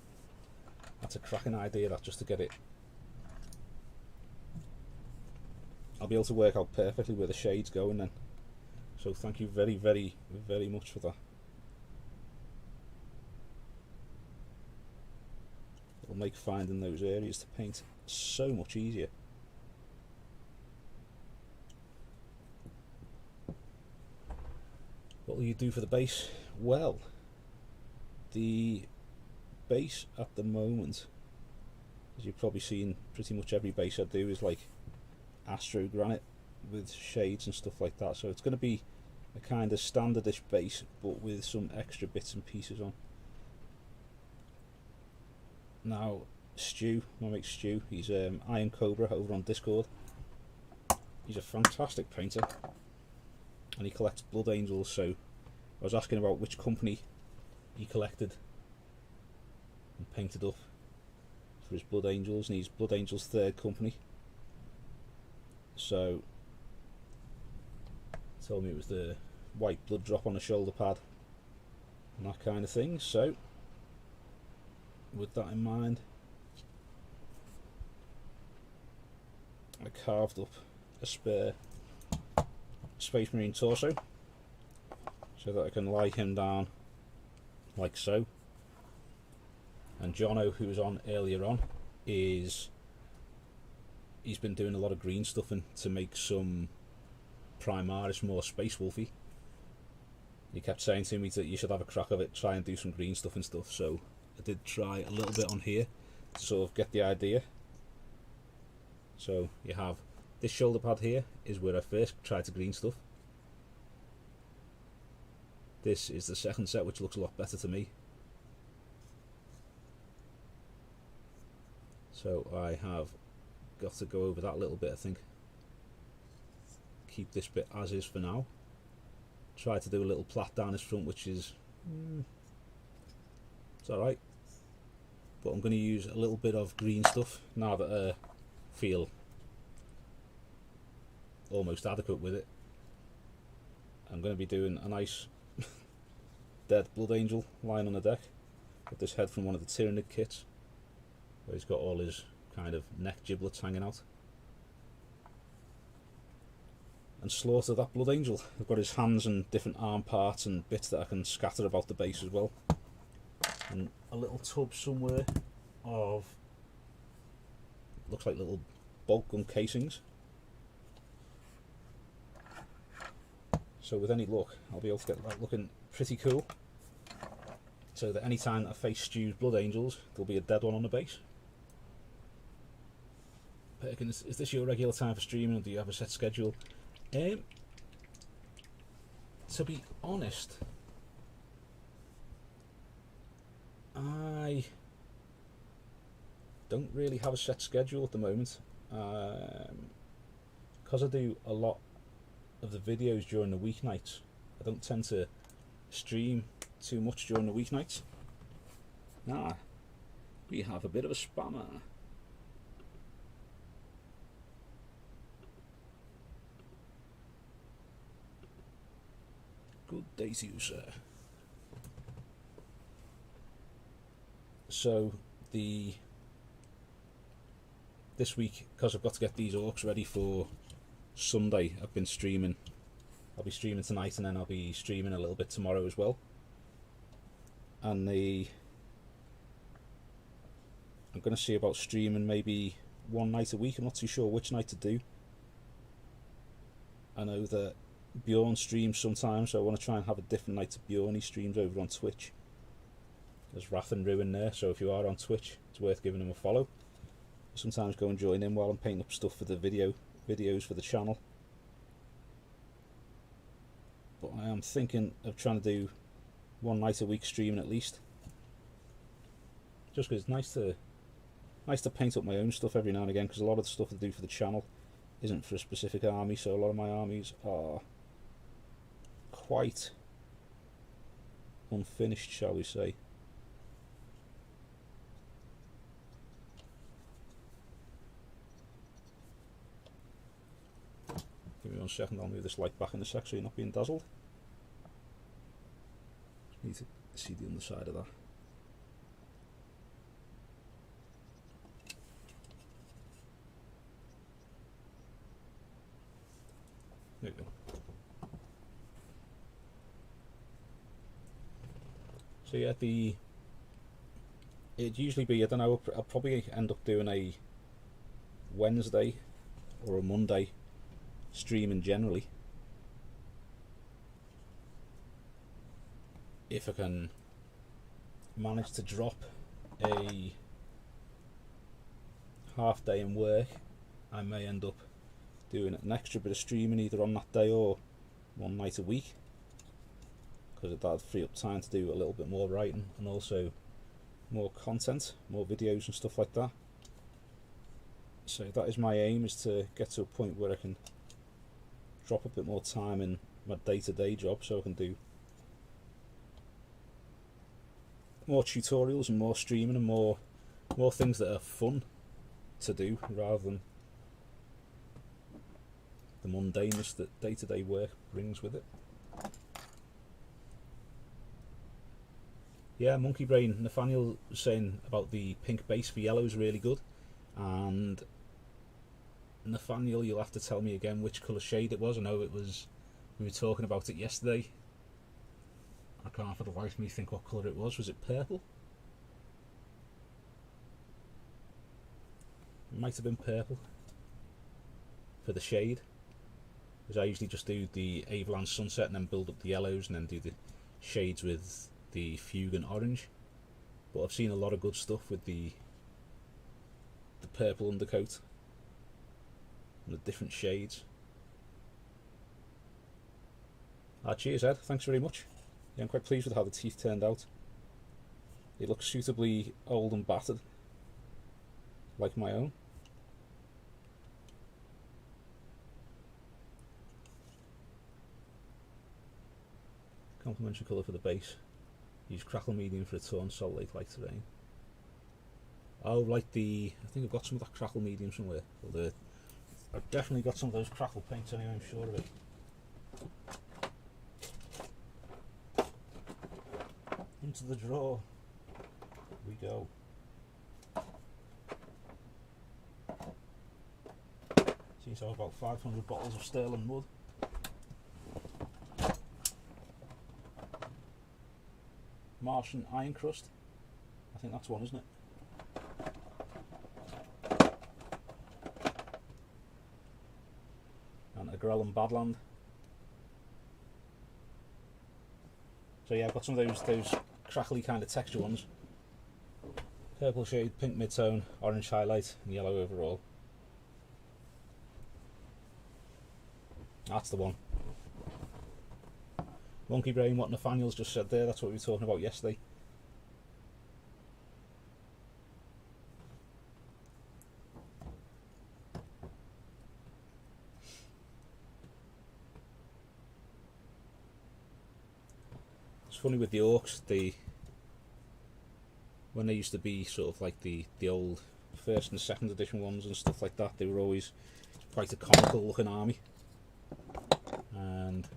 a cracking idea, that, just to get it. I'll be able to work out perfectly where the shade's going then. So thank you very, very, very much for that. It'll make finding those areas to paint so much easier. What will you do for the base? Well, the base at the moment, as you've probably seen, pretty much every base I do is like astro granite with shades and stuff like that. So it's going to be a kind of standardish base, but with some extra bits and pieces on. Now, Stu, my mate Stu, he's Iron Cobra over on Discord. He's a fantastic painter, and he collects blood angels. So I was asking about which company he collected and painted up for his blood angels, and he's Blood Angels' third company. So he told me it was the white blood drop on the shoulder pad and that kind of thing. So with that in mind, I carved up a spare Space Marine torso so that I can lie him down like so. And Jono, who was on earlier on, he's been doing a lot of green stuffing to make some Primaris more Space Wolfy. He kept saying to me that you should have a crack of it, try and do some green stuff and stuff, so I did try a little bit on here to sort of get the idea. So you have this shoulder pad here is where I first tried to green stuff. This is the second set, which looks a lot better to me. So I have got to go over that a little bit, I think. Keep this bit as is for now. Try to do a little plait down his front, which is it's alright. But I'm going to use a little bit of green stuff now that I feel almost adequate with it. I'm going to be doing a nice dead blood angel lying on the deck with this head from one of the Tyrannid kits, where he's got all his kind of neck giblets hanging out. And slaughter that blood angel. I've got his hands and different arm parts and bits that I can scatter about the base as well. And a little tub somewhere of, looks like little bolt gun casings. So with any luck, I'll be able to get that looking pretty cool, so that any time I face Stu's blood angels, there'll be a dead one on the base. Perkins, is this your regular time for streaming, or do you have a set schedule? to be honest, I don't really have a set schedule at the moment, because I do a lot of the videos during the weeknights. I don't tend to stream too much during the weeknights. We have a bit of a spammer. Good day to you, sir. So this week, because I've got to get these orcs ready for Sunday, I've been streaming. I'll be streaming tonight, and then I'll be streaming a little bit tomorrow as well. And I'm going to see about streaming maybe one night a week. I'm not too sure which night to do. I know that Bjorn streams sometimes, so I want to try and have a different night to Bjorn. He streams over on Twitch. There's Wrath and Ruin there, so if you are on Twitch, it's worth giving him a follow. Sometimes go and join in while I'm painting up stuff for the videos for the channel. But I am thinking of trying to do one night a week streaming at least. Just because it's nice to paint up my own stuff every now and again, because a lot of the stuff I do for the channel isn't for a specific army, so a lot of my armies are quite unfinished, shall we say. Give me 1 second, I'll move this light back in a sec so you're not being dazzled. Just need to see the underside of that. There we go. So yeah, it'd usually be, I don't know, I'll probably end up doing a Wednesday or a Monday streaming generally, if I can manage to drop a half day in work. I may end up doing an extra bit of streaming either on that day or one night a week, because that'd free up time to do a little bit more writing and also more content, more videos and stuff like that. So that is my aim, is to get to a point where I can drop a bit more time in my day-to-day job, so I can do more tutorials and more streaming and more things that are fun to do, rather than the mundaneness that day-to-day work brings with it. Yeah, Monkey Brain, Nathaniel was saying about the pink base for yellow is really good, and Nathaniel, you'll have to tell me again which colour shade it was. I know it was, we were talking about it yesterday. I can't for the life of me think what colour it was. Was it purple? It might have been purple for the shade, because I usually just do the Avalanche Sunset and then build up the yellows and then do the shades with the Fugue and Orange. But I've seen a lot of good stuff with the purple undercoat and the different shades. Cheers Ed, thanks very much. Yeah, I'm quite pleased with how the teeth turned out. They look suitably old and battered, like my own. Complementary colour for the base. Use crackle medium for a torn salt lake light terrain. Oh, like I think I've got some of that crackle medium somewhere. I've definitely got some of those crackle paints anyway, I'm sure of it. Into the drawer we go. Seems to have about 500 bottles of sterling wood. Martian iron crust. I think that's one, isn't it? And a Grellan Badland. So yeah, I've got some of those crackly kind of texture ones. Purple shade, pink mid-tone, orange highlight, and yellow overall. That's the one. Monkey Brain, what Nathaniel's just said there, that's what we were talking about yesterday. It's funny with the Orcs, when they used to be sort of like the old first and second edition ones and stuff like that, they were always quite a comical looking army. And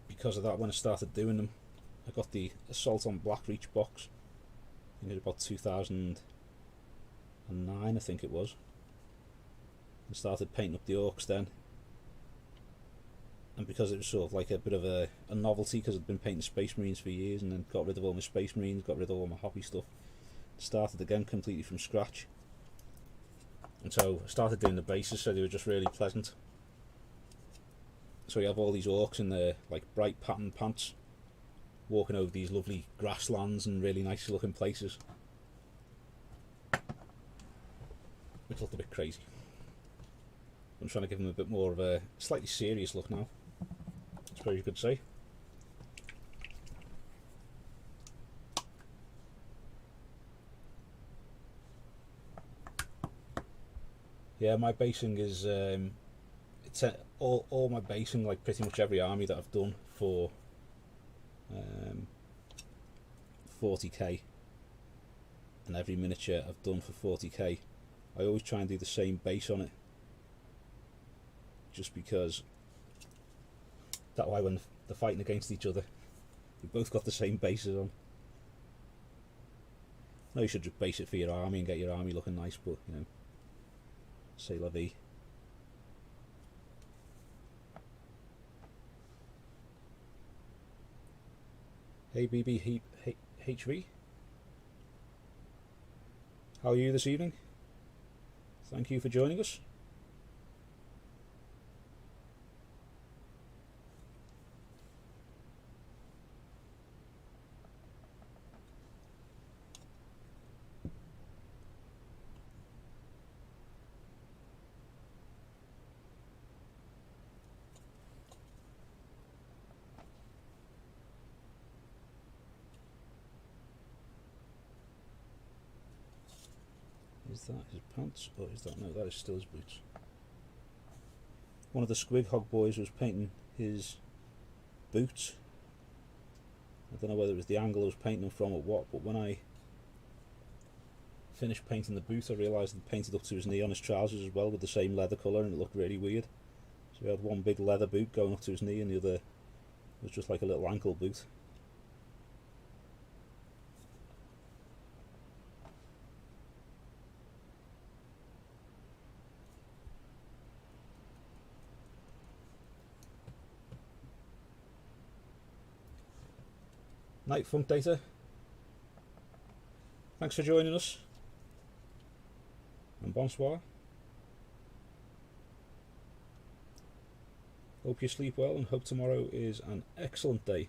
because of that, when I started doing them, I got the Assault on Blackreach box in about 2009, I think it was, and started painting up the Orcs then. And because it was sort of like a bit of a novelty, because I'd been painting Space Marines for years, and then got rid of all my Space Marines, got rid of all my hobby stuff, started again completely from scratch. And so I started doing the bases, so they were just really pleasant. So you have all these Orcs in their like bright patterned pants, walking over these lovely grasslands and really nice looking places, which looked a bit crazy. I'm trying to give them a bit more of a slightly serious look now, I suppose you could say. Yeah, my basing is it's all my basing, like pretty much every army that I've done for 40k, and every miniature I've done for 40k, I always try and do the same base on it, just because that way when they're fighting against each other, we've both got the same bases on. No, you should just base it for your army and get your army looking nice, but you know, c'est la vie. Hey BB HV, how are you this evening? Thank you for joining us. Is that his pants, or is that, no, that is still his boots. One of the Squig Hog boys was painting his boots. I don't know whether it was the angle I was painting them from or what, but when I finished painting the boot, I realised I'd painted up to his knee on his trousers as well with the same leather colour, and it looked really weird. So he had one big leather boot going up to his knee, and the other was just like a little ankle boot. Night Funk Data, thanks for joining us, and bonsoir. Hope you sleep well and hope tomorrow is an excellent day.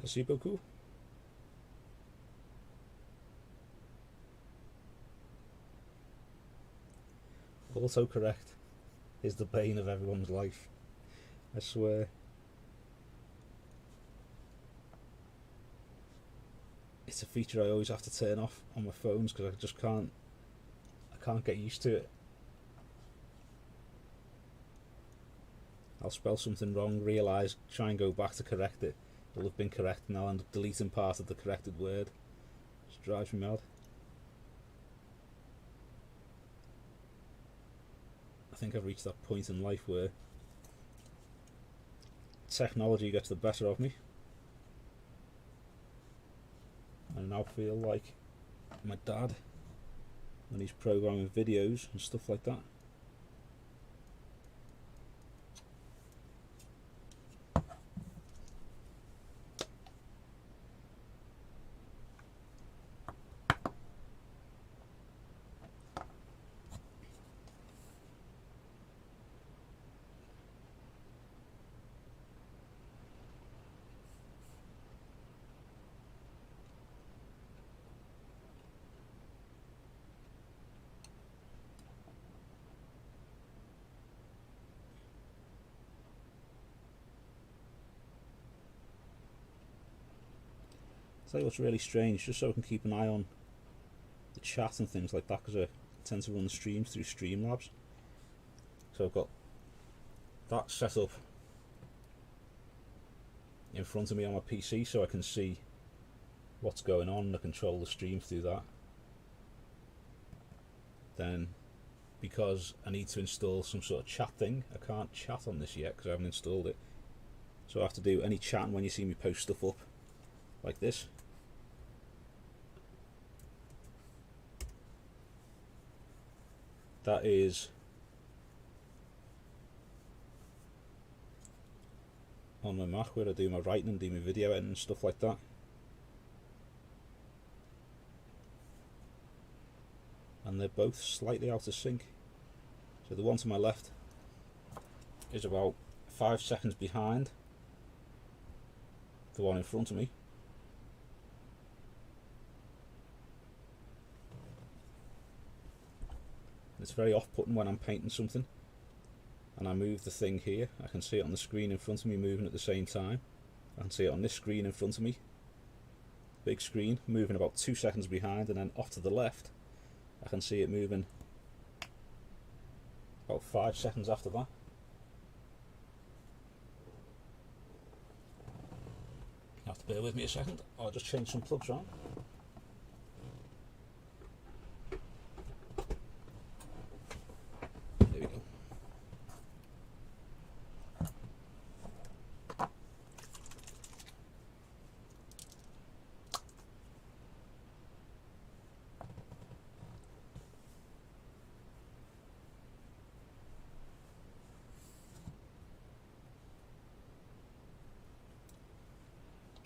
Merci beaucoup. Also correct is the bane of everyone's life, I swear. It's a feature I always have to turn off on my phones because I just can't get used to it. I'll spell something wrong, realise, try and go back to correct it. It'll have been correct and I'll end up deleting part of the corrected word. It just drives me mad. I think I've reached that point in life where technology gets the better of me. I now feel like my dad when he's programming videos and stuff like that. Tell you what's really strange, just so I can keep an eye on the chat and things like that, because I tend to run the streams through Streamlabs. So I've got that set up in front of me on my PC so I can see what's going on and I control the stream through that. Then, because I need to install some sort of chat thing, I can't chat on this yet because I haven't installed it. So I have to do any chatting when you see me post stuff up like this. That is on my Mac where I do my writing and do my video editing and stuff like that. And they're both slightly out of sync. So the one to my left is about 5 seconds behind the one in front of me. It's very off-putting when I'm painting something and I move the thing here. I can see it on the screen in front of me moving at the same time. I can see it on this screen in front of me, big screen, moving about 2 seconds behind, and then off to the left I can see it moving about 5 seconds after that. You have to bear with me a second, I'll just change some plugs around. There we go.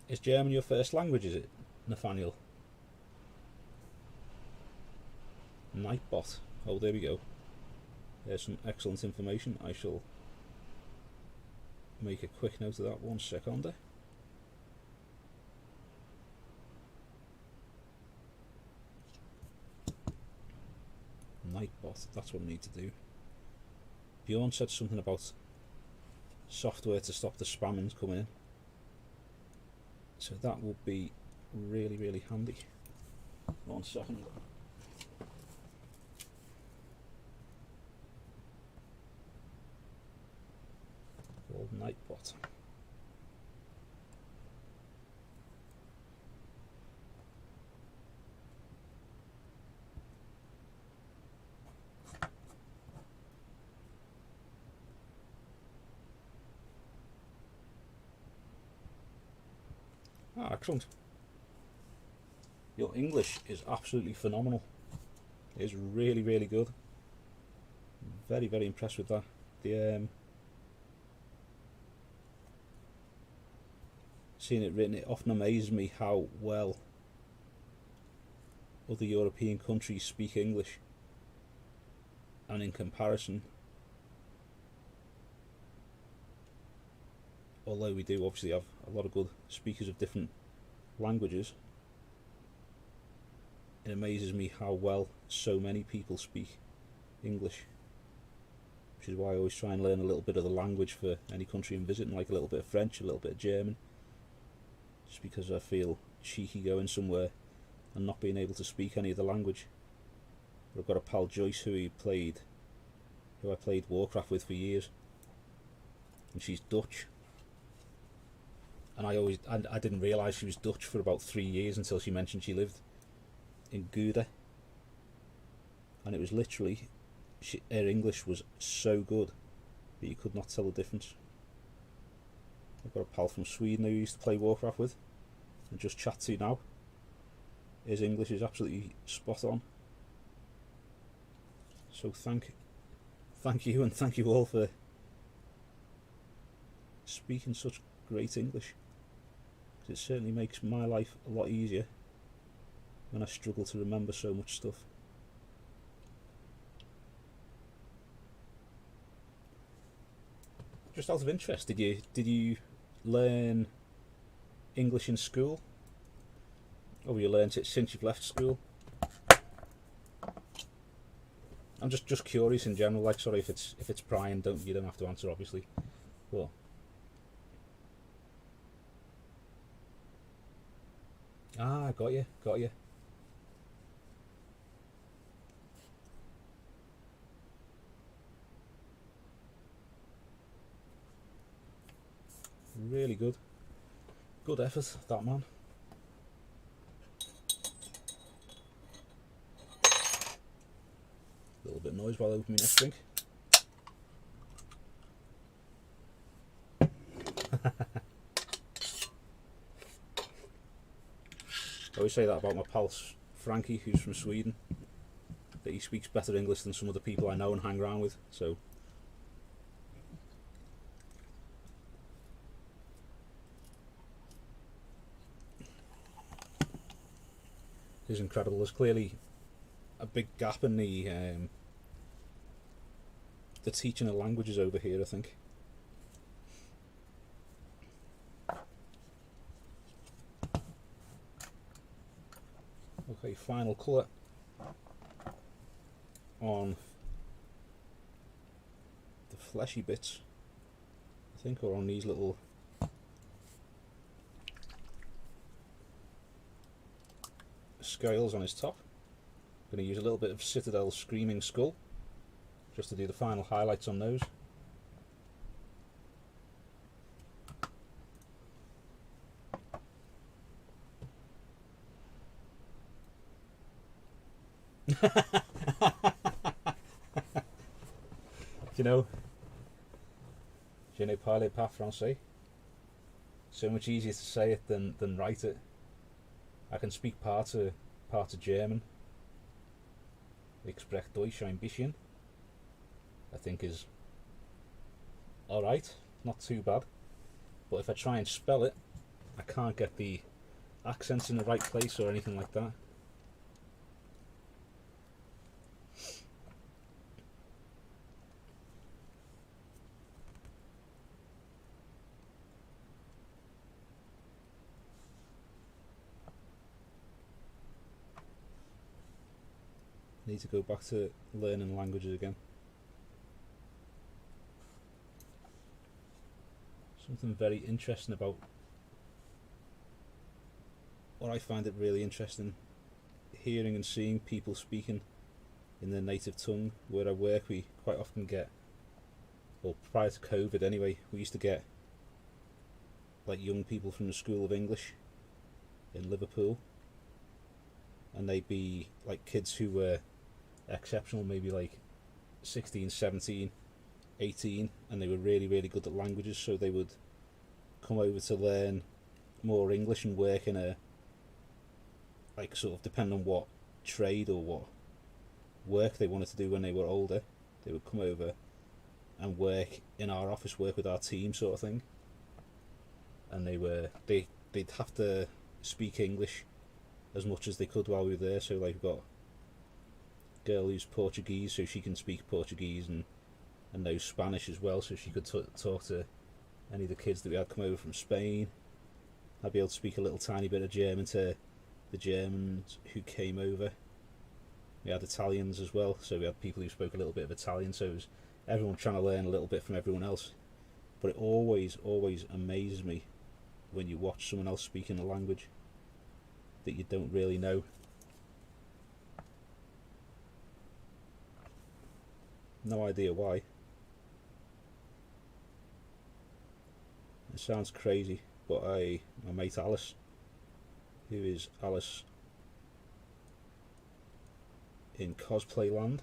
Is German your first language, is it, Nathaniel? Nightbot. Oh, there we go. There's some excellent information. I shall make a quick note of that. 1 second. Nightbot, that's what I need to do. Bjorn said something about software to stop the spamming coming in. So that will be really, really handy. 1 second. Called Nightbot. Ah, excellent. Your English is absolutely phenomenal. It is really, really good. Very, very impressed with that. Seeing it written, it often amazes me how well other European countries speak English, and in comparison, although we do obviously have a lot of good speakers of different languages, it amazes me how well so many people speak English, which is why I always try and learn a little bit of the language for any country I'm visiting, like a little bit of French, a little bit of German, just because I feel cheeky going somewhere and not being able to speak any of the language. But I've got a pal, Joyce, who I played Warcraft with for years, and she's Dutch. And I didn't realise she was Dutch for about 3 years until she mentioned she lived in Gouda. And it was literally her English was so good that you could not tell the difference. I've got a pal from Sweden who I used to play Warcraft with and just chat to now. His English is absolutely spot on. So thank you, and thank you all for speaking such great English. It certainly makes my life a lot easier when I struggle to remember so much stuff. Just out of interest, did you learn English in school, or have you learnt it since you've left school? I'm just curious in general. Like, sorry if it's prying. You don't have to answer, obviously. But got you. Really good. Good effort, that man. A little bit of noise while I open my next drink. I always say that about my pal Frankie, who's from Sweden, that he speaks better English than some of the people I know and hang around with. So it's incredible. There's clearly a big gap in the teaching of languages over here, I think. Okay, final colour on the fleshy bits, I think, or on these little scales on his top. I'm going to use a little bit of Citadel Screaming Skull just to do the final highlights on those. Je ne parle pas français. So much easier to say it than write it. I can speak part of German. Ich spreche Deutsch ein bisschen. I think is alright, not too bad. But if I try and spell it, I can't get the accents in the right place or anything like that. Need to go back to learning languages again. Something very interesting about, or I find it really interesting, hearing and seeing people speaking in their native tongue. Where I work, we quite often get, well, prior to COVID anyway, we used to get like young people from the School of English in Liverpool, and they'd be like kids who were exceptional, maybe like 16, 17, 18, and they were really, really good at languages, so they would come over to learn more English and work in a, like, sort of, depending on what trade or what work they wanted to do when they were older, they would come over and work in our office, work with our team sort of thing, and they'd have to speak English as much as they could while we were there. So like, we've got a girl who's Portuguese, so she can speak Portuguese and knows Spanish as well, so she could talk to any of the kids that we had come over from Spain. I'd be able to speak a little tiny bit of German to the Germans who came over. We had Italians as well, so we had people who spoke a little bit of Italian, so it was everyone trying to learn a little bit from everyone else. But it always amazes me when you watch someone else speaking a language that you don't really know. No idea why. It sounds crazy, but my mate Alice, who is Alice in Cosplay Land,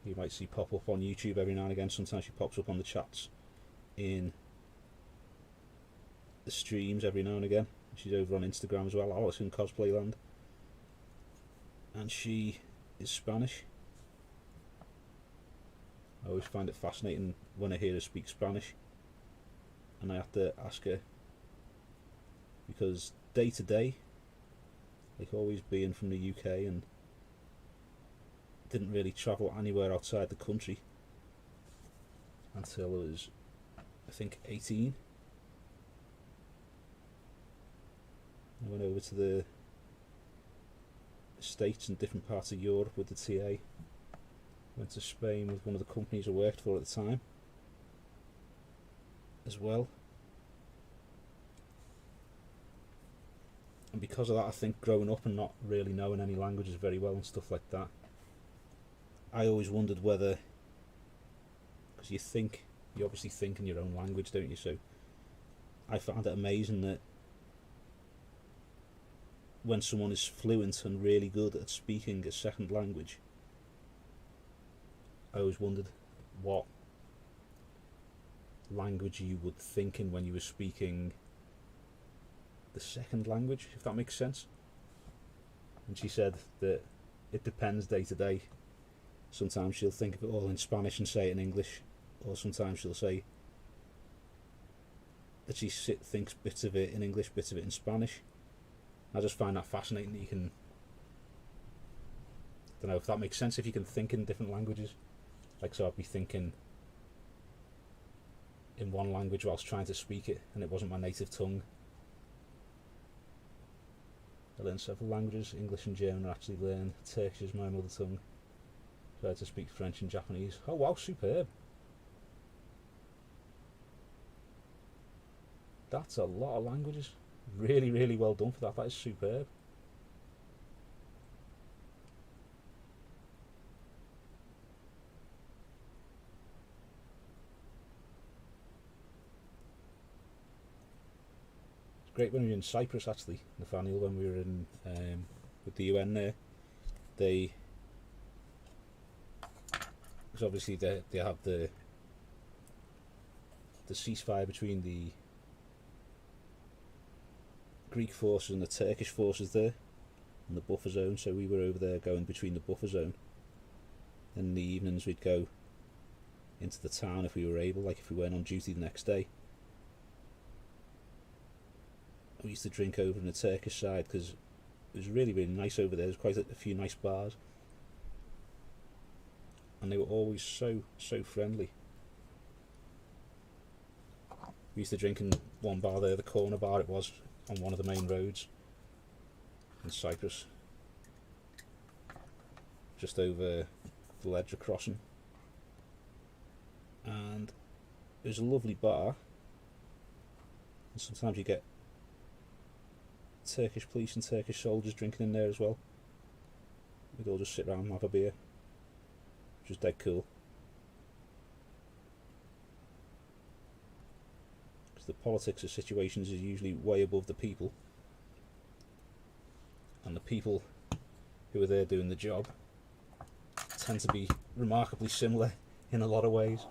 you might see pop up on YouTube every now and again. Sometimes she pops up on the chats in the streams every now and again. She's over on Instagram as well, Alice in Cosplayland, and she is Spanish. I always find it fascinating when I hear her speak Spanish, and I have to ask her, because day to day, like always being from the UK and didn't really travel anywhere outside the country until I was, I think, 18. I went over to the States and different parts of Europe with the TA. Went to Spain with one of the companies I worked for at the time as well. And because of that, I think growing up and not really knowing any languages very well and stuff like that, I always wondered whether, because you obviously think in your own language, don't you? So I found it amazing that when someone is fluent and really good at speaking a second language, I always wondered what language you would think in when you were speaking the second language, if that makes sense. And she said that it depends day to day. Sometimes she'll think of it all in Spanish and say it in English, or sometimes she'll say that she thinks bits of it in English, bits of it in Spanish. I just find that fascinating that you can, I don't know if that makes sense, if you can think in different languages. Like, so I'd be thinking in one language whilst trying to speak it, and it wasn't my native tongue. I learned several languages. English and German I actually learned. Turkish is my mother tongue. So I had to speak French and Japanese. Oh wow, superb. That's a lot of languages. Really, really well done for that. That is superb. Great when we were in Cyprus, actually, Nathaniel, when we were in with the UN there. They, because obviously they have the ceasefire between the Greek forces and the Turkish forces there, in the buffer zone. So we were over there going between the buffer zone. And in the evenings we'd go into the town if we were able, like if we weren't on duty the next day. We used to drink over on the Turkish side because it was really, really nice over there. There's quite a few nice bars, and they were always so friendly. We used to drink in one bar there, the corner bar it was, on one of the main roads in Cyprus, just over the Ledger crossing, and it was a lovely bar. And sometimes you get Turkish police and Turkish soldiers drinking in there as well. We'd all just sit around and have a beer, which was dead cool. Because the politics of situations is usually way above the people, and the people who are there doing the job tend to be remarkably similar in a lot of ways.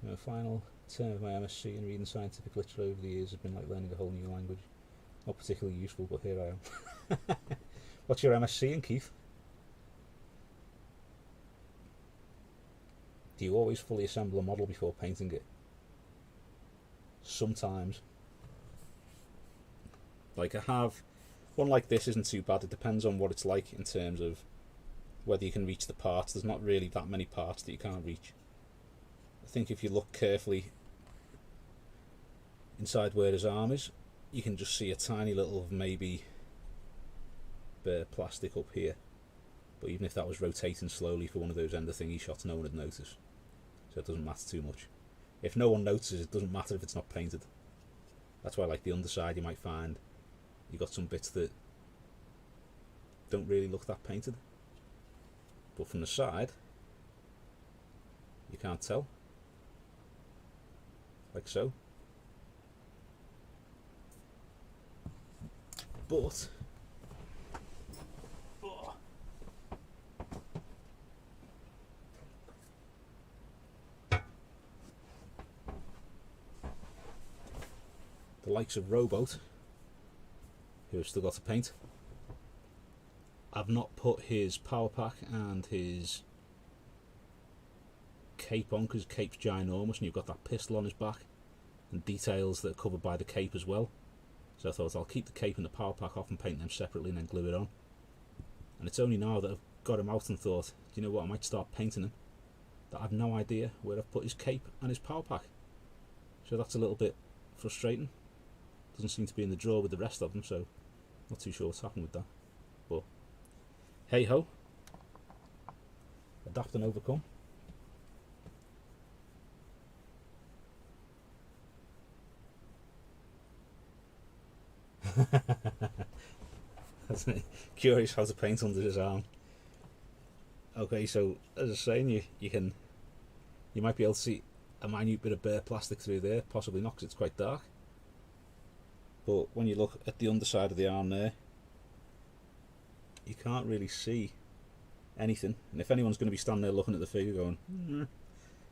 The final term of my MSc in reading scientific literature over the years has been like learning a whole new language. Not particularly useful, but here I am. What's your MSc in, Keith? Do you always fully assemble a model before painting it? Sometimes. Like I have one like this isn't too bad. It depends on what it's like in terms of whether you can reach the parts. There's not really that many parts that you can't reach. I think if you look carefully inside where his arm is, you can just see a tiny little maybe bare plastic up here. But even if that was rotating slowly for one of those ender thingy shots, no one would notice. So it doesn't matter too much. If no one notices, it doesn't matter if it's not painted. That's why, like the underside, you might find you got some bits that don't really look that painted. But from the side, you can't tell. Like so. But the likes of Rowboat, who have still got to paint. I've not put his power pack and his cape on, because cape's ginormous and you've got that pistol on his back and details that are covered by the cape as well. So I thought I'll keep the cape and the power pack off and paint them separately and then glue it on. And it's only now that I've got him out and thought, do you know what, I might start painting him, that I've no idea where I've put his cape and his power pack. So that's a little bit frustrating. Doesn't seem to be in the drawer with the rest of them, so not too sure what's happened with that. But hey ho, adapt and overcome. Curious how to paint under his arm. Okay, so as I was saying, you might be able to see a minute bit of bare plastic through there, possibly not because it's quite dark. But when you look at the underside of the arm there, you can't really see anything. And if anyone's going to be standing there looking at the figure going,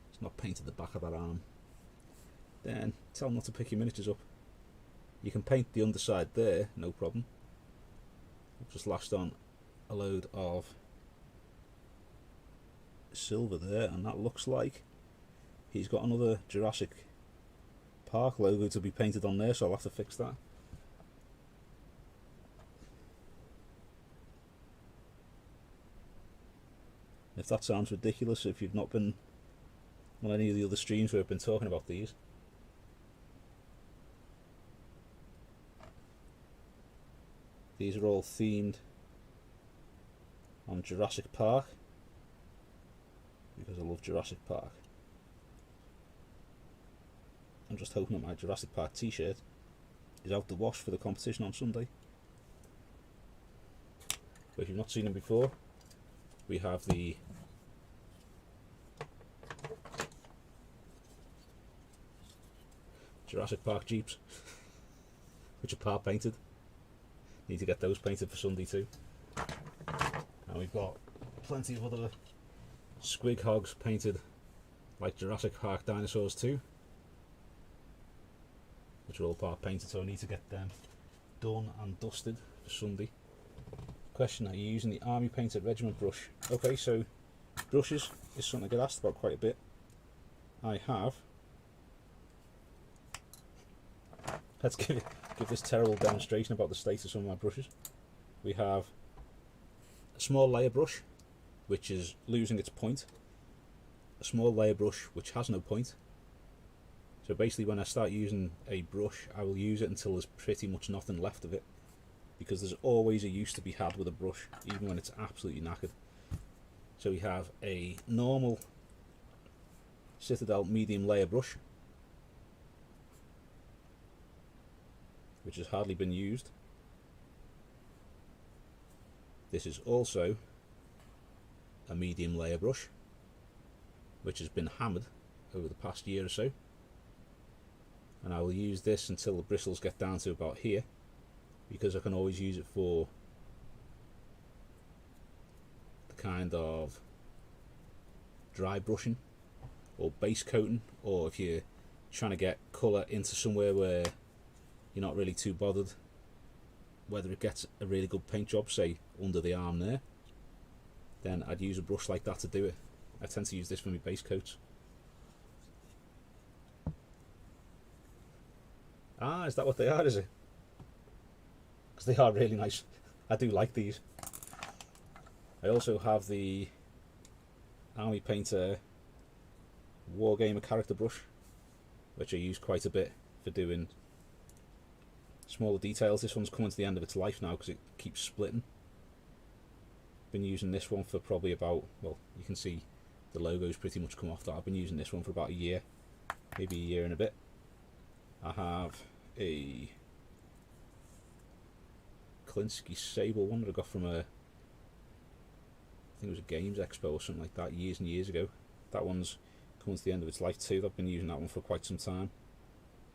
it's not painted the back of that arm, then tell them not to pick your miniatures up. You can paint the underside there, no problem. I've just lashed on a load of silver there, and that looks like he's got another Jurassic Park logo to be painted on there, so I'll have to fix that. If that sounds ridiculous, if you've not been on any of the other streams where I've been talking about these, these are all themed on Jurassic Park, because I love Jurassic Park. I'm just hoping that my Jurassic Park t-shirt is out the wash for the competition on Sunday. But if you've not seen them before, we have the Jurassic Park Jeeps, which are part painted. Need to get those painted for Sunday too. And we've got plenty of other squig hogs painted like Jurassic Park dinosaurs too, which are all part painted, so I need to get them done and dusted for Sunday. Question, are you using the Army Painted Regiment brush? Okay, so brushes is something I get asked about quite a bit. I have, let's give this terrible demonstration about the state of some of my brushes. We have a small layer brush which is losing its point, a small layer brush which has no point. So basically when I start using a brush, I will use it until there's pretty much nothing left of it, because there's always a use to be had with a brush, even when it's absolutely knackered. So we have a normal Citadel medium layer brush, which has hardly been used. This is also a medium layer brush, which has been hammered over the past year or so. And I will use this until the bristles get down to about here, because I can always use it for the kind of dry brushing or base coating, or if you're trying to get colour into somewhere where you're not really too bothered whether it gets a really good paint job, say under the arm there, then I'd use a brush like that to do it. I tend to use this for my base coats. Ah, is that what they are, is it? Because they are really nice. I do like these. I also have the Army Painter Wargamer character brush, which I use quite a bit for doing smaller details. This one's coming to the end of its life now because it keeps splitting. Been using this one for probably about, well, you can see the logo's pretty much come off that. I've been using this one for about a year, maybe a year and a bit. I have a Klinsky Sable one that I got from I think it was a Games Expo or something like that years and years ago. That one's coming to the end of its life too. I've been using that one for quite some time.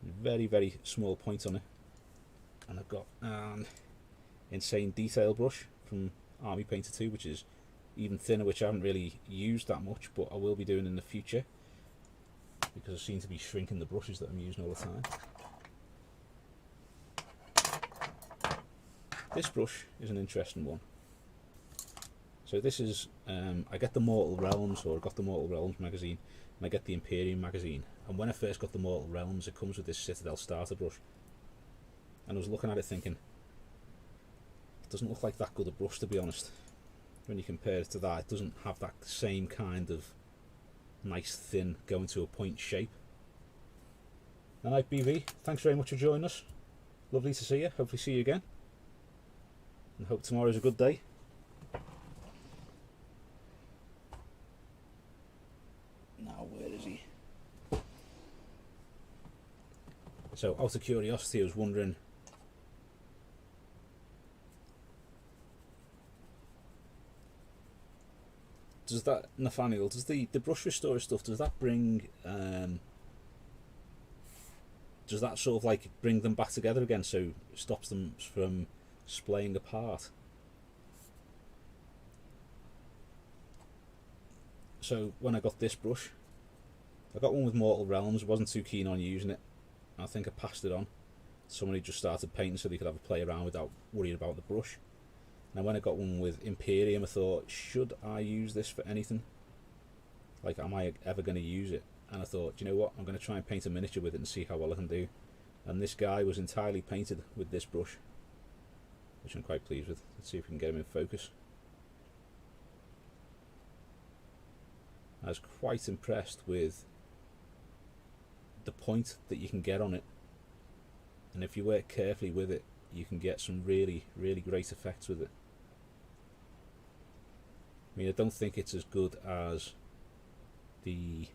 Very, very small point on it. And I've got an Insane Detail brush from Army Painter 2, which is even thinner, which I haven't really used that much, but I will be doing in the future, because I seem to be shrinking the brushes that I'm using all the time. This brush is an interesting one. So this is, I get the Mortal Realms, or I got the Mortal Realms magazine, and I get the Imperium magazine. And when I first got the Mortal Realms, it comes with this Citadel starter brush. And I was looking at it thinking, it doesn't look like that good a brush, to be honest. When you compare it to that, it doesn't have that same kind of nice thin going to a point shape. Alright BV, thanks very much for joining us. Lovely to see you, hopefully see you again. And hope tomorrow's a good day. Now where is he? So out of curiosity, I was wondering, does that, Nathaniel, does the brush restorer stuff, does that bring, does that sort of like bring them back together again, so it stops them from splaying apart? So when I got this brush, I got one with Mortal Realms, wasn't too keen on using it. I think I passed it on. Somebody just started painting so they could have a play around without worrying about the brush. Now when I got one with Imperium, I thought, should I use this for anything? Like, am I ever going to use it? And I thought, you know what, I'm going to try and paint a miniature with it and see how well I can do. And this guy was entirely painted with this brush, which I'm quite pleased with. Let's see if we can get him in focus. I was quite impressed with the point that you can get on it, and if you work carefully with it, you can get some really, really great effects with it. I mean, I don't think it's as good as the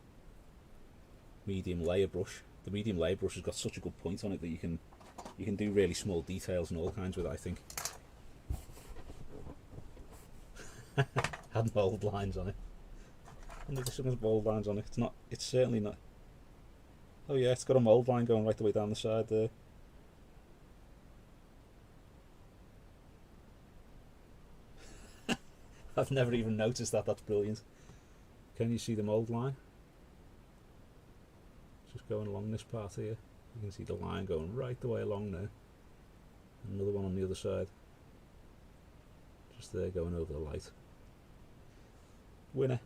medium layer brush. The medium layer brush has got such a good point on it that you can do really small details and all kinds with it, I think. Had mould lines on it. I wonder if this one has mould lines on it. It's certainly not. Oh yeah, it's got a mould line going right the way down the side there. I've never even noticed that. That's brilliant. Can you see the mould line? Just going along this part here. You can see the line going right the way along there. Another one on the other side. Just there going over the light. Winner.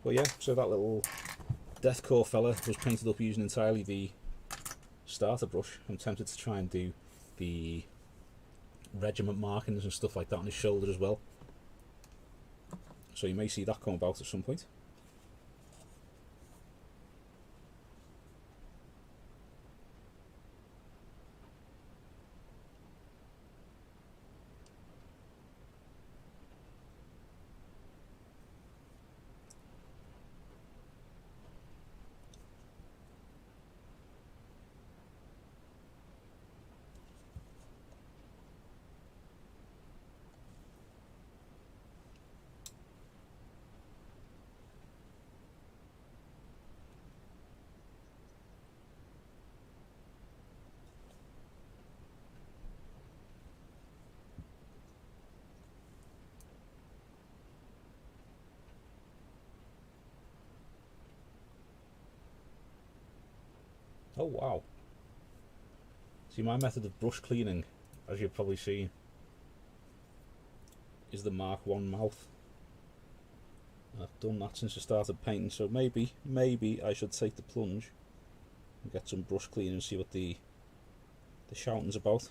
Well yeah, so that little deathcore fella was painted up using entirely the starter brush. I'm tempted to try and do the regiment markings and stuff like that on his shoulder as well. So you may see that come about at some point. Oh wow. See, my method of brush cleaning, as you've probably seen, is the Mark 1 mouth. I've done that since I started painting, so maybe I should take the plunge and get some brush cleaning and see what the shouting's about.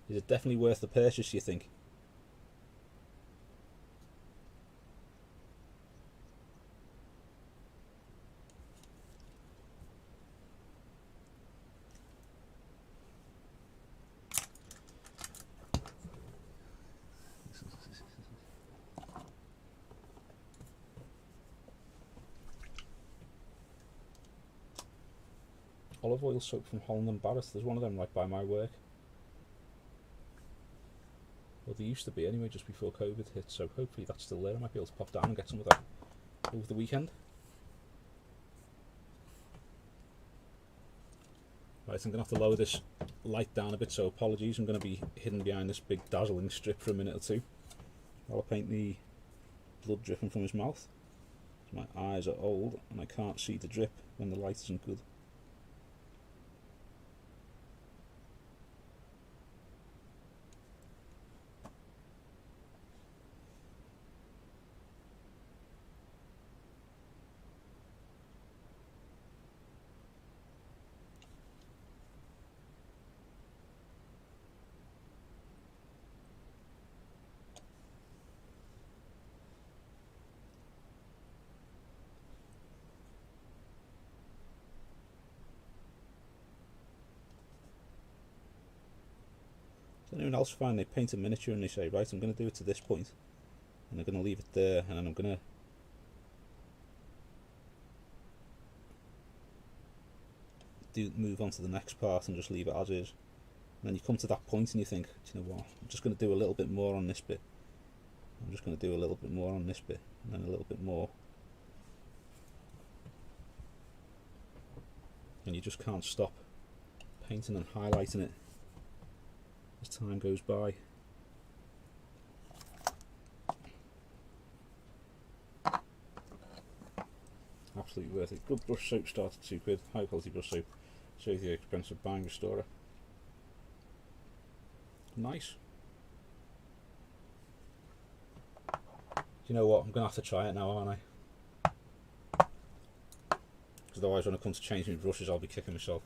Is it definitely worth the purchase, you think? Olive oil soap from Holland and Barrett. There's one of them right by my work. Well, there used to be anyway, just before COVID hit, so hopefully that's still there. I might be able to pop down and get some of that over the weekend. Right, I'm going to have to lower this light down a bit, so apologies. I'm going to be hidden behind this big dazzling strip for a minute or two while I paint the blood dripping from his mouth. My eyes are old and I can't see the drip when the light isn't good. Does anyone else find they paint a miniature and they say, right, I'm going to do it to this point, and they're going to leave it there, and then I'm going to move on to the next part and just leave it as is. And then you come to that point and you think, do you know what, I'm just going to do a little bit more on this bit. I'm just going to do a little bit more on this bit, and then a little bit more. And you just can't stop painting and highlighting it as time goes by. Absolutely worth it. Good brush soap starts at £2. High quality brush soap saves the expense of buying restorer. Nice. You know what, I'm going to have to try it now, aren't I? Because otherwise when it comes to changing brushes I'll be kicking myself.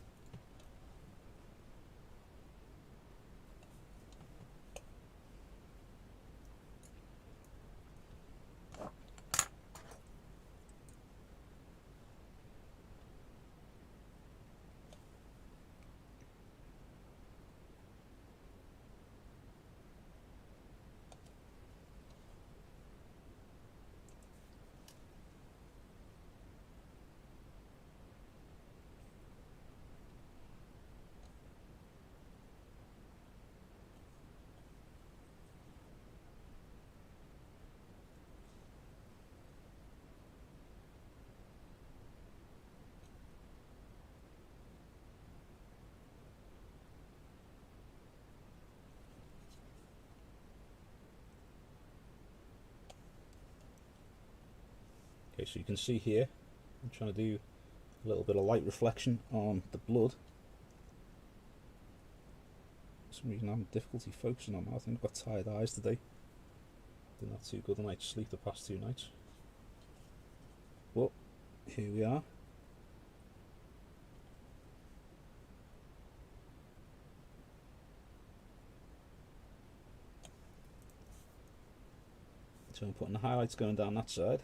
Okay, so you can see here, I'm trying to do a little bit of light reflection on the blood. For some reason I'm having difficulty focusing on that. I think I've got tired eyes today. Did not too good a night's sleep the past 2 nights. But here we are. So I'm putting the highlights going down that side.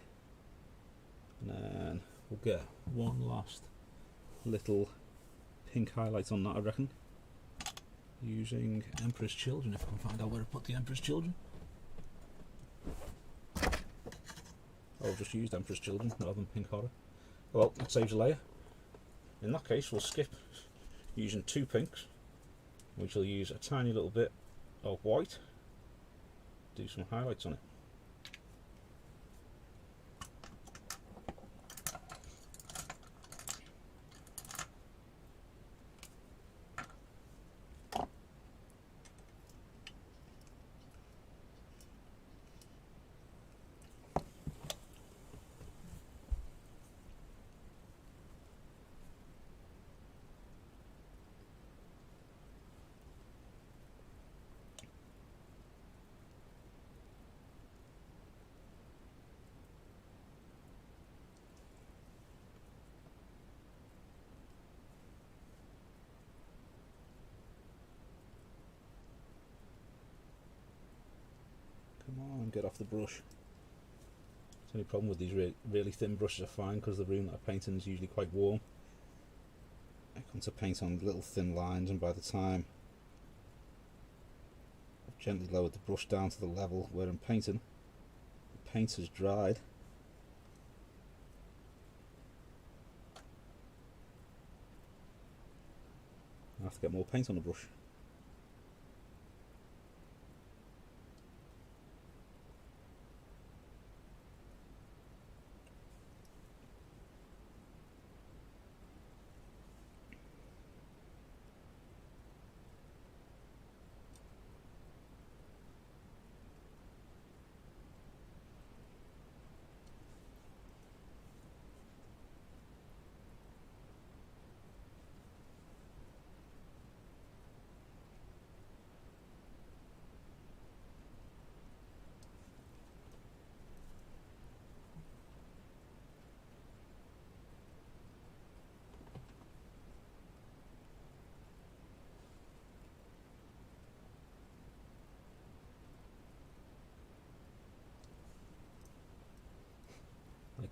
And then we'll get one last little pink highlight on that, I reckon, using Emperor's Children, if I can find out where I put the Emperor's Children. I've just used Emperor's Children rather than Pink Horror. Well, that saves a layer. In that case we'll skip using 2 pinks. We shall use a tiny little bit of white, do some highlights on it. Come on, get off the brush. The only problem with these really thin brushes I find, because the room that I'm painting is usually quite warm, I come to paint on little thin lines, and by the time I've gently lowered the brush down to the level where I'm painting, the paint has dried. I have to get more paint on the brush.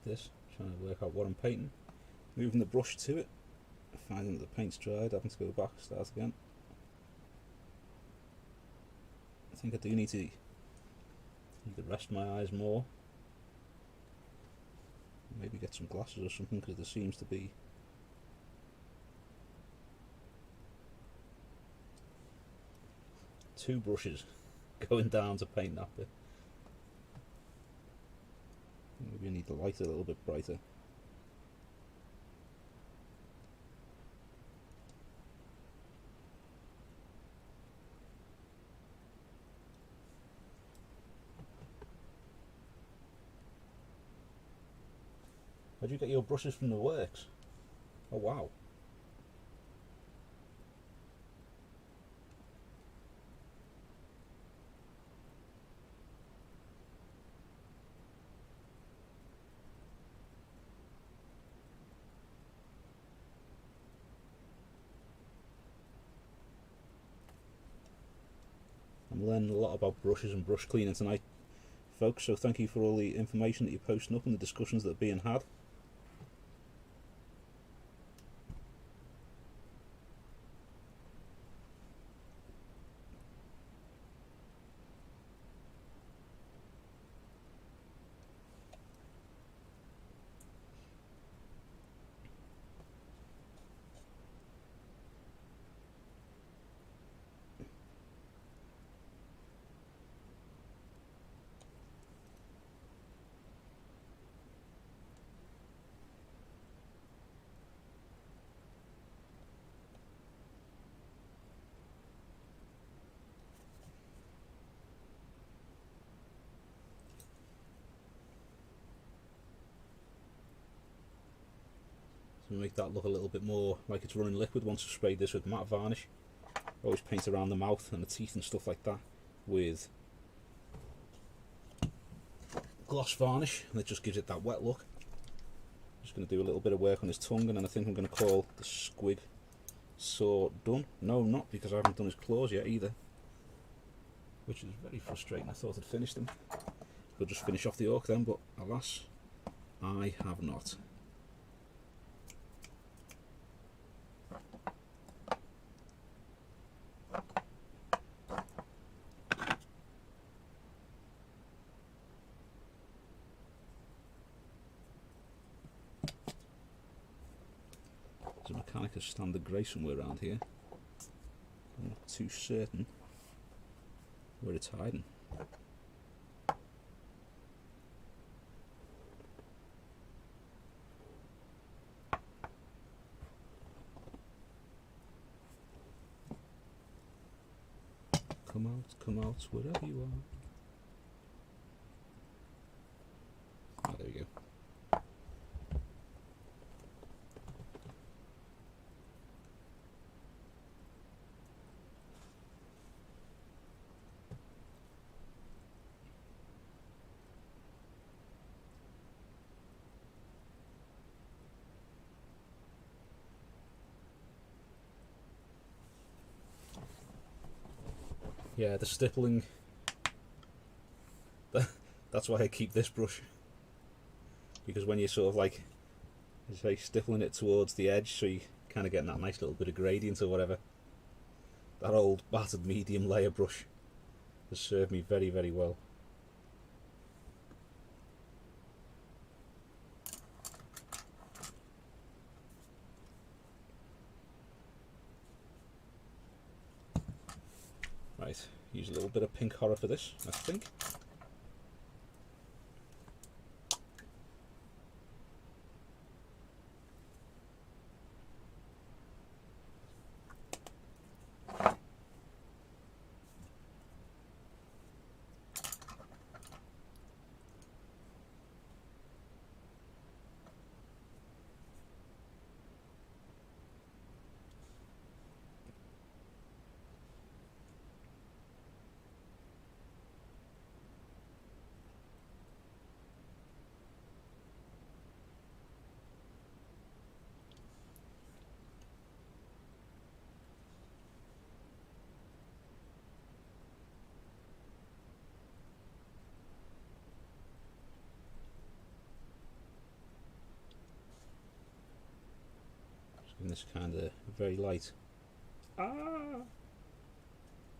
like this, trying to work out what I'm painting, moving the brush to it, finding that the paint's dried, having to go back, start again. I think I do need to either rest my eyes more, maybe get some glasses or something, because there seems to be two brushes going down to paint that bit. Maybe I need the light a little bit brighter. How'd you get your brushes from the works? Oh wow. I'm learning a lot about brushes and brush cleaning tonight, folks, so thank you for all the information that you're posting up and the discussions that are being had. To make that look a little bit more like it's running liquid, once I've sprayed this with matte varnish, I always paint around the mouth and the teeth and stuff like that with gloss varnish, and it just gives it that wet look. Just going to do a little bit of work on his tongue, and then I think I'm going to call the squig saw done. No, I'm not, because I haven't done his claws yet either, which is very frustrating. I thought I'd finished them. Could just finish off the orc then, but alas, I have not. There's a Mechanicus standard grey somewhere around here. I'm not too certain where it's hiding. Come out, wherever you are. Oh, there we go. Yeah, the stippling, that's why I keep this brush, because when you're sort of like, as I say, stippling it towards the edge, so you kind of getting that nice little bit of gradient or whatever, that old battered medium layer brush has served me very, very well. Right, use a little bit of pink horror for this, I think. Giving this kind of very light bit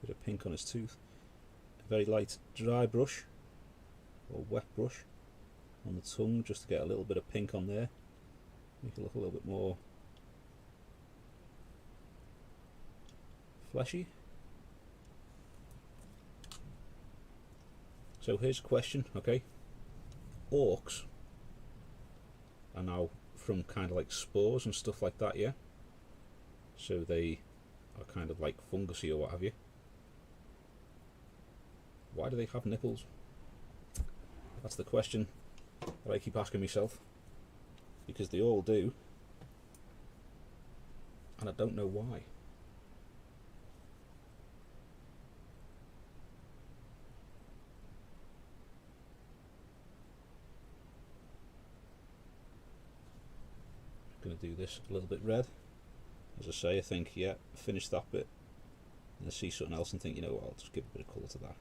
of pink on his tooth. A very light dry brush or wet brush on the tongue just to get a little bit of pink on there. Make it look a little bit more fleshy. So here's a question, okay? Orcs are now from kind of like spores and stuff like that, yeah? So they are kind of like fungusy or what have you. Why do they have nipples? That's the question that I keep asking myself. Because they all do. And I don't know why. Going to do this a little bit red. As I say, I think, yeah, finish that bit. And I see something else and think, you know what, I'll just give a bit of colour to that.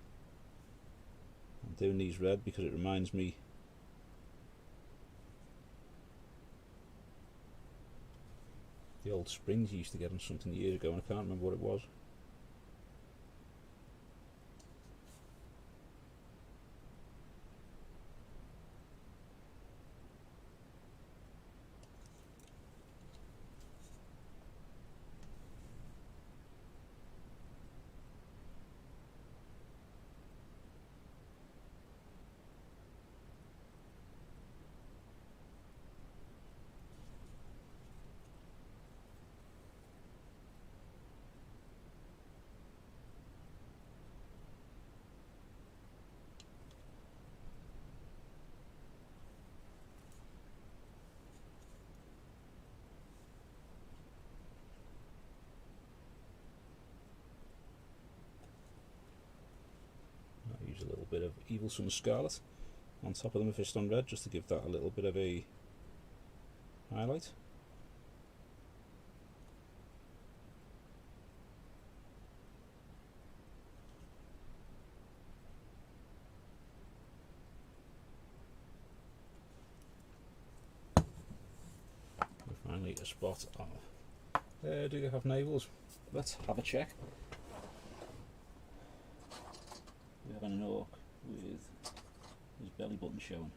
I'm doing these red because it reminds me the old springs you used to get on something years ago, and I can't remember what it was. A little bit of Evil Sun Scarlet on top of the Mephiston Red just to give that a little bit of a highlight. And finally a spot of do they have navels? Let's have a check. We have an orc with his belly button showing.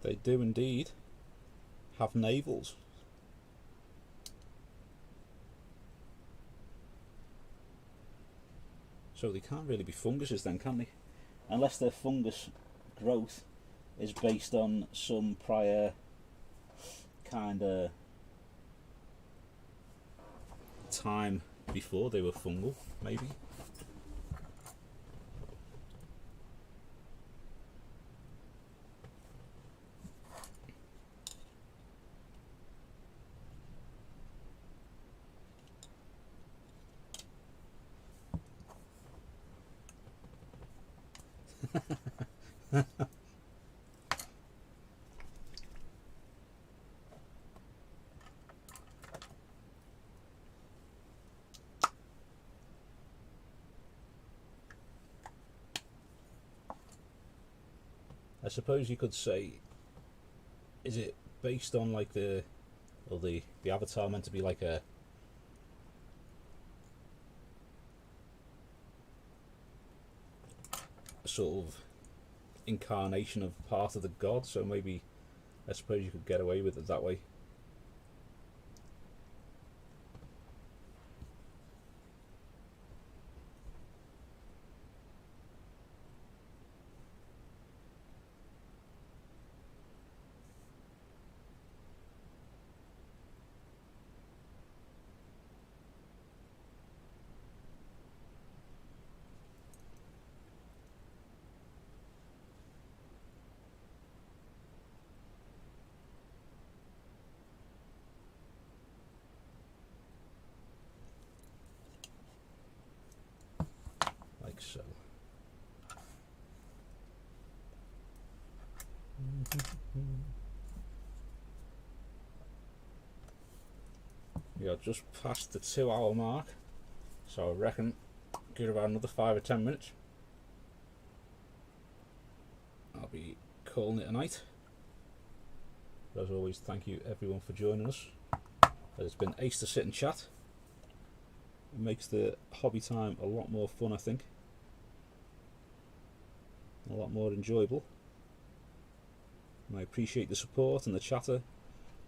They do indeed have navels. So they can't really be funguses then, can they? Unless their fungus growth is based on some prior kind of time before they were fungal, maybe. I suppose you could say, is it based on like the avatar meant to be like a sort of incarnation of part of the god, so maybe I suppose you could get away with it that way. We are just past the 2-hour mark, so I reckon give it about another 5 or 10 minutes. I'll be calling it a night. But as always, thank you everyone for joining us. It's been ace to sit and chat. It makes the hobby time a lot more fun, I think. A lot more enjoyable. And I appreciate the support and the chatter,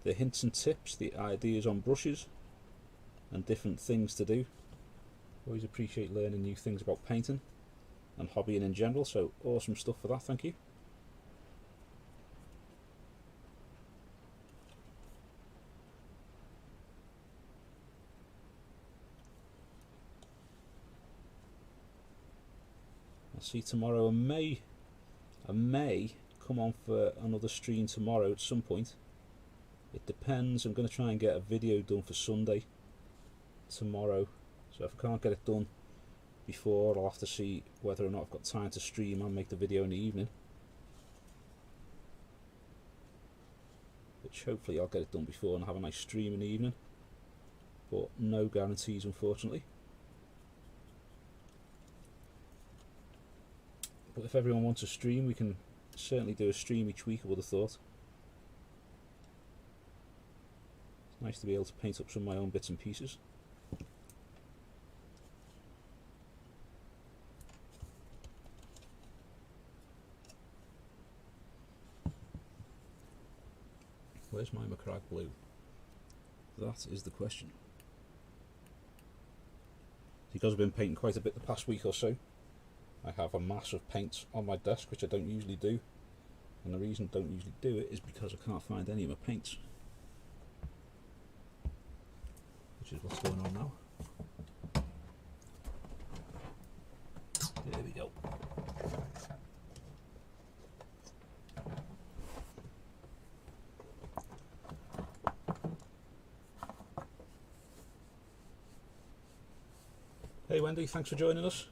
the hints and tips, the ideas on brushes and different things to do. Always appreciate learning new things about painting and hobbying in general, so awesome stuff for that, thank you. I'll see tomorrow. I may come on for another stream tomorrow at some point. It depends. I'm going to try and get a video done for Sunday tomorrow, so if I can't get it done before, I'll have to see whether or not I've got time to stream and make the video in the evening, which hopefully I'll get it done before and have a nice stream in the evening, but no guarantees unfortunately. But if everyone wants a stream, we can certainly do a stream each week, I would have thought. It's nice to be able to paint up some of my own bits and pieces. Where's my Macragge blue? That is the question. Because I've been painting quite a bit the past week or so, I have a mass of paints on my desk, which I don't usually do. And the reason I don't usually do it is because I can't find any of my paints. Which is what's going on now. There we go. Hey Wendy, thanks for joining us.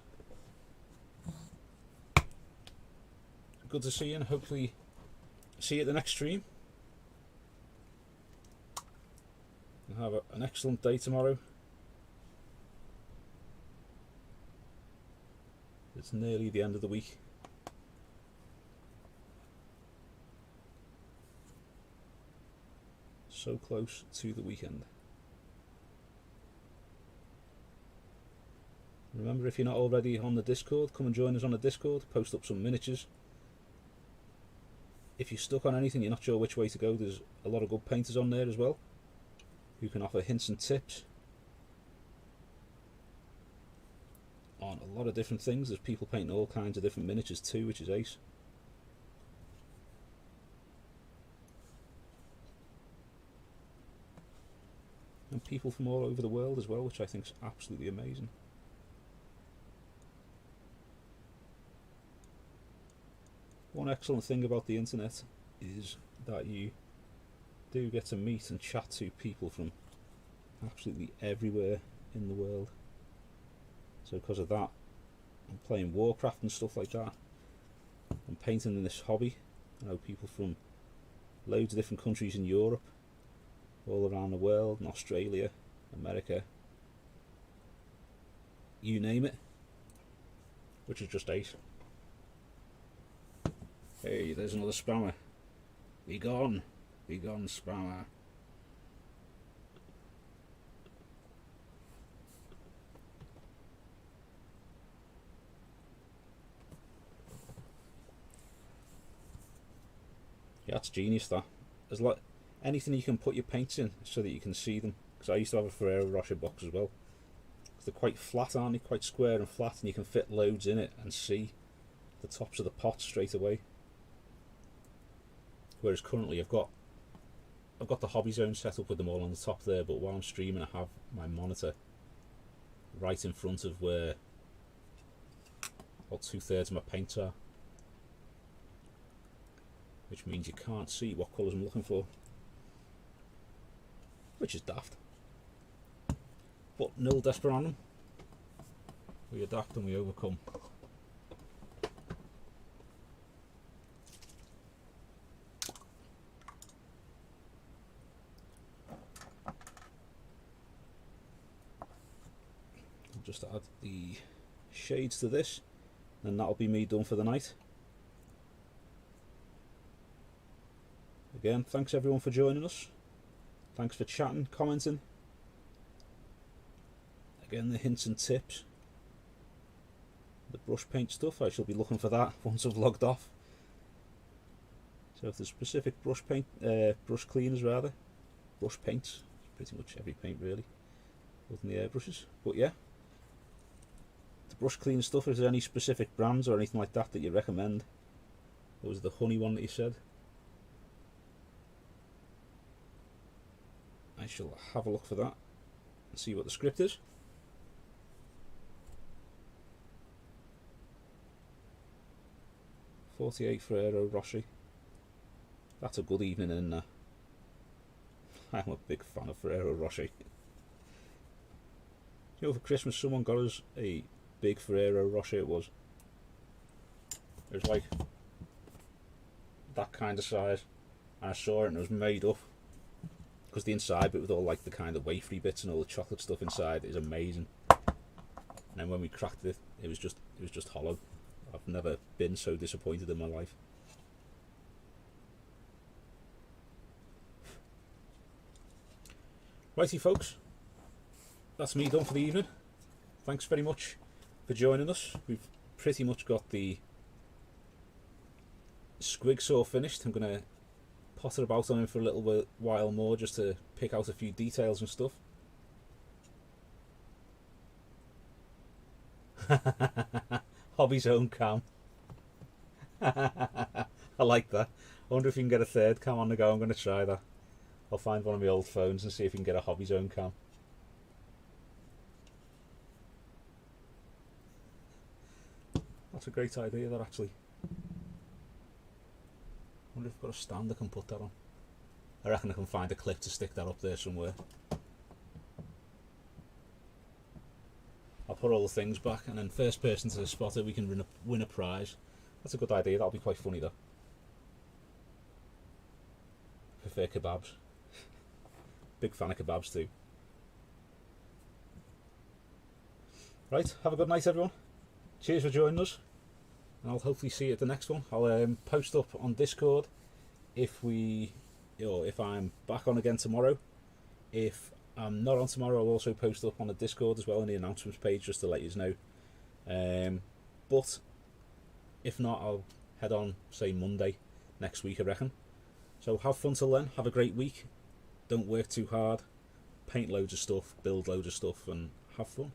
Good to see you, and hopefully see you at the next stream. And have an excellent day tomorrow. It's nearly the end of the week. So close to the weekend. Remember, if you're not already on the Discord, come and join us on the Discord, post up some miniatures. If you're stuck on anything, you're not sure which way to go, there's a lot of good painters on there as well who can offer hints and tips on a lot of different things. There's people painting all kinds of different miniatures too, which is ace. And people from all over the world as well, which I think is absolutely amazing. One excellent thing about the internet is that you do get to meet and chat to people from absolutely everywhere in the world. So because of that, I'm playing Warcraft and stuff like that. I'm painting in this hobby. I know people from loads of different countries in Europe, all around the world, in Australia, America, you name it, which is just ace. Hey, there's another spammer. Be gone, spammer. Yeah, that's genius, that. There's like anything you can put your paints in so that you can see them. Because I used to have a Ferrero Rocher box as well. They're quite flat, aren't they? Quite square and flat, and you can fit loads in it and see the tops of the pots straight away. Whereas currently I've got the hobby zone set up with them all on the top there, but while I'm streaming I have my monitor right in front of where about 2/3 of my paints are, which means you can't see what colours I'm looking for, which is daft. But nil desperandum. We adapt and we overcome. just add the shades to this, and that'll be me done for the night. Again, thanks everyone for joining us. Thanks for chatting, commenting. Again, the hints and tips. The brush paint stuff, I shall be looking for that once I've logged off. So if there's specific brush paint, brush cleaners rather, brush paints, pretty much every paint really, other than the airbrushes. But yeah, the brush cleaner stuff, is there any specific brands or anything like that that you recommend? What was the honey one that you said? I shall have a look for that and see what the script is. .48 Ferrero Rocher. That's a good evening in there. I'm a big fan of Ferrero Rocher. You know, for Christmas someone got us a big Ferrero Rocher. It was like that kind of size, and I saw it and it was made up, because the inside bit with all like the kind of wafery bits and all the chocolate stuff inside is amazing. And then when we cracked it, it was just hollow. I've never been so disappointed in my life. Righty folks, that's me done for the evening. Thanks very much for joining us. We've pretty much got the squig saw finished. I'm going to potter about on him for a little while more just to pick out a few details and stuff. Hobby's own cam. I like that. I wonder if you can get a third cam on the go. I'm going to try that. I'll find one of my old phones and see if you can get a Hobby's own cam. That's a great idea, that actually. I wonder if I've got a stand I can put that on. I reckon I can find a clip to stick that up there somewhere. I'll put all the things back, and then first person to spot it, we can win a prize. That's a good idea. That'll be quite funny though. Prefer kebabs. Big fan of kebabs too. Right, have a good night everyone. Cheers for joining us, and I'll hopefully see you at the next one. I'll post up on Discord if I'm back on again tomorrow. If I'm not on tomorrow, I'll also post up on the Discord as well on the announcements page just to let you know. But if not, I'll head on, say, Monday next week, I reckon. So have fun till then. Have a great week. Don't work too hard. Paint loads of stuff, build loads of stuff, and have fun.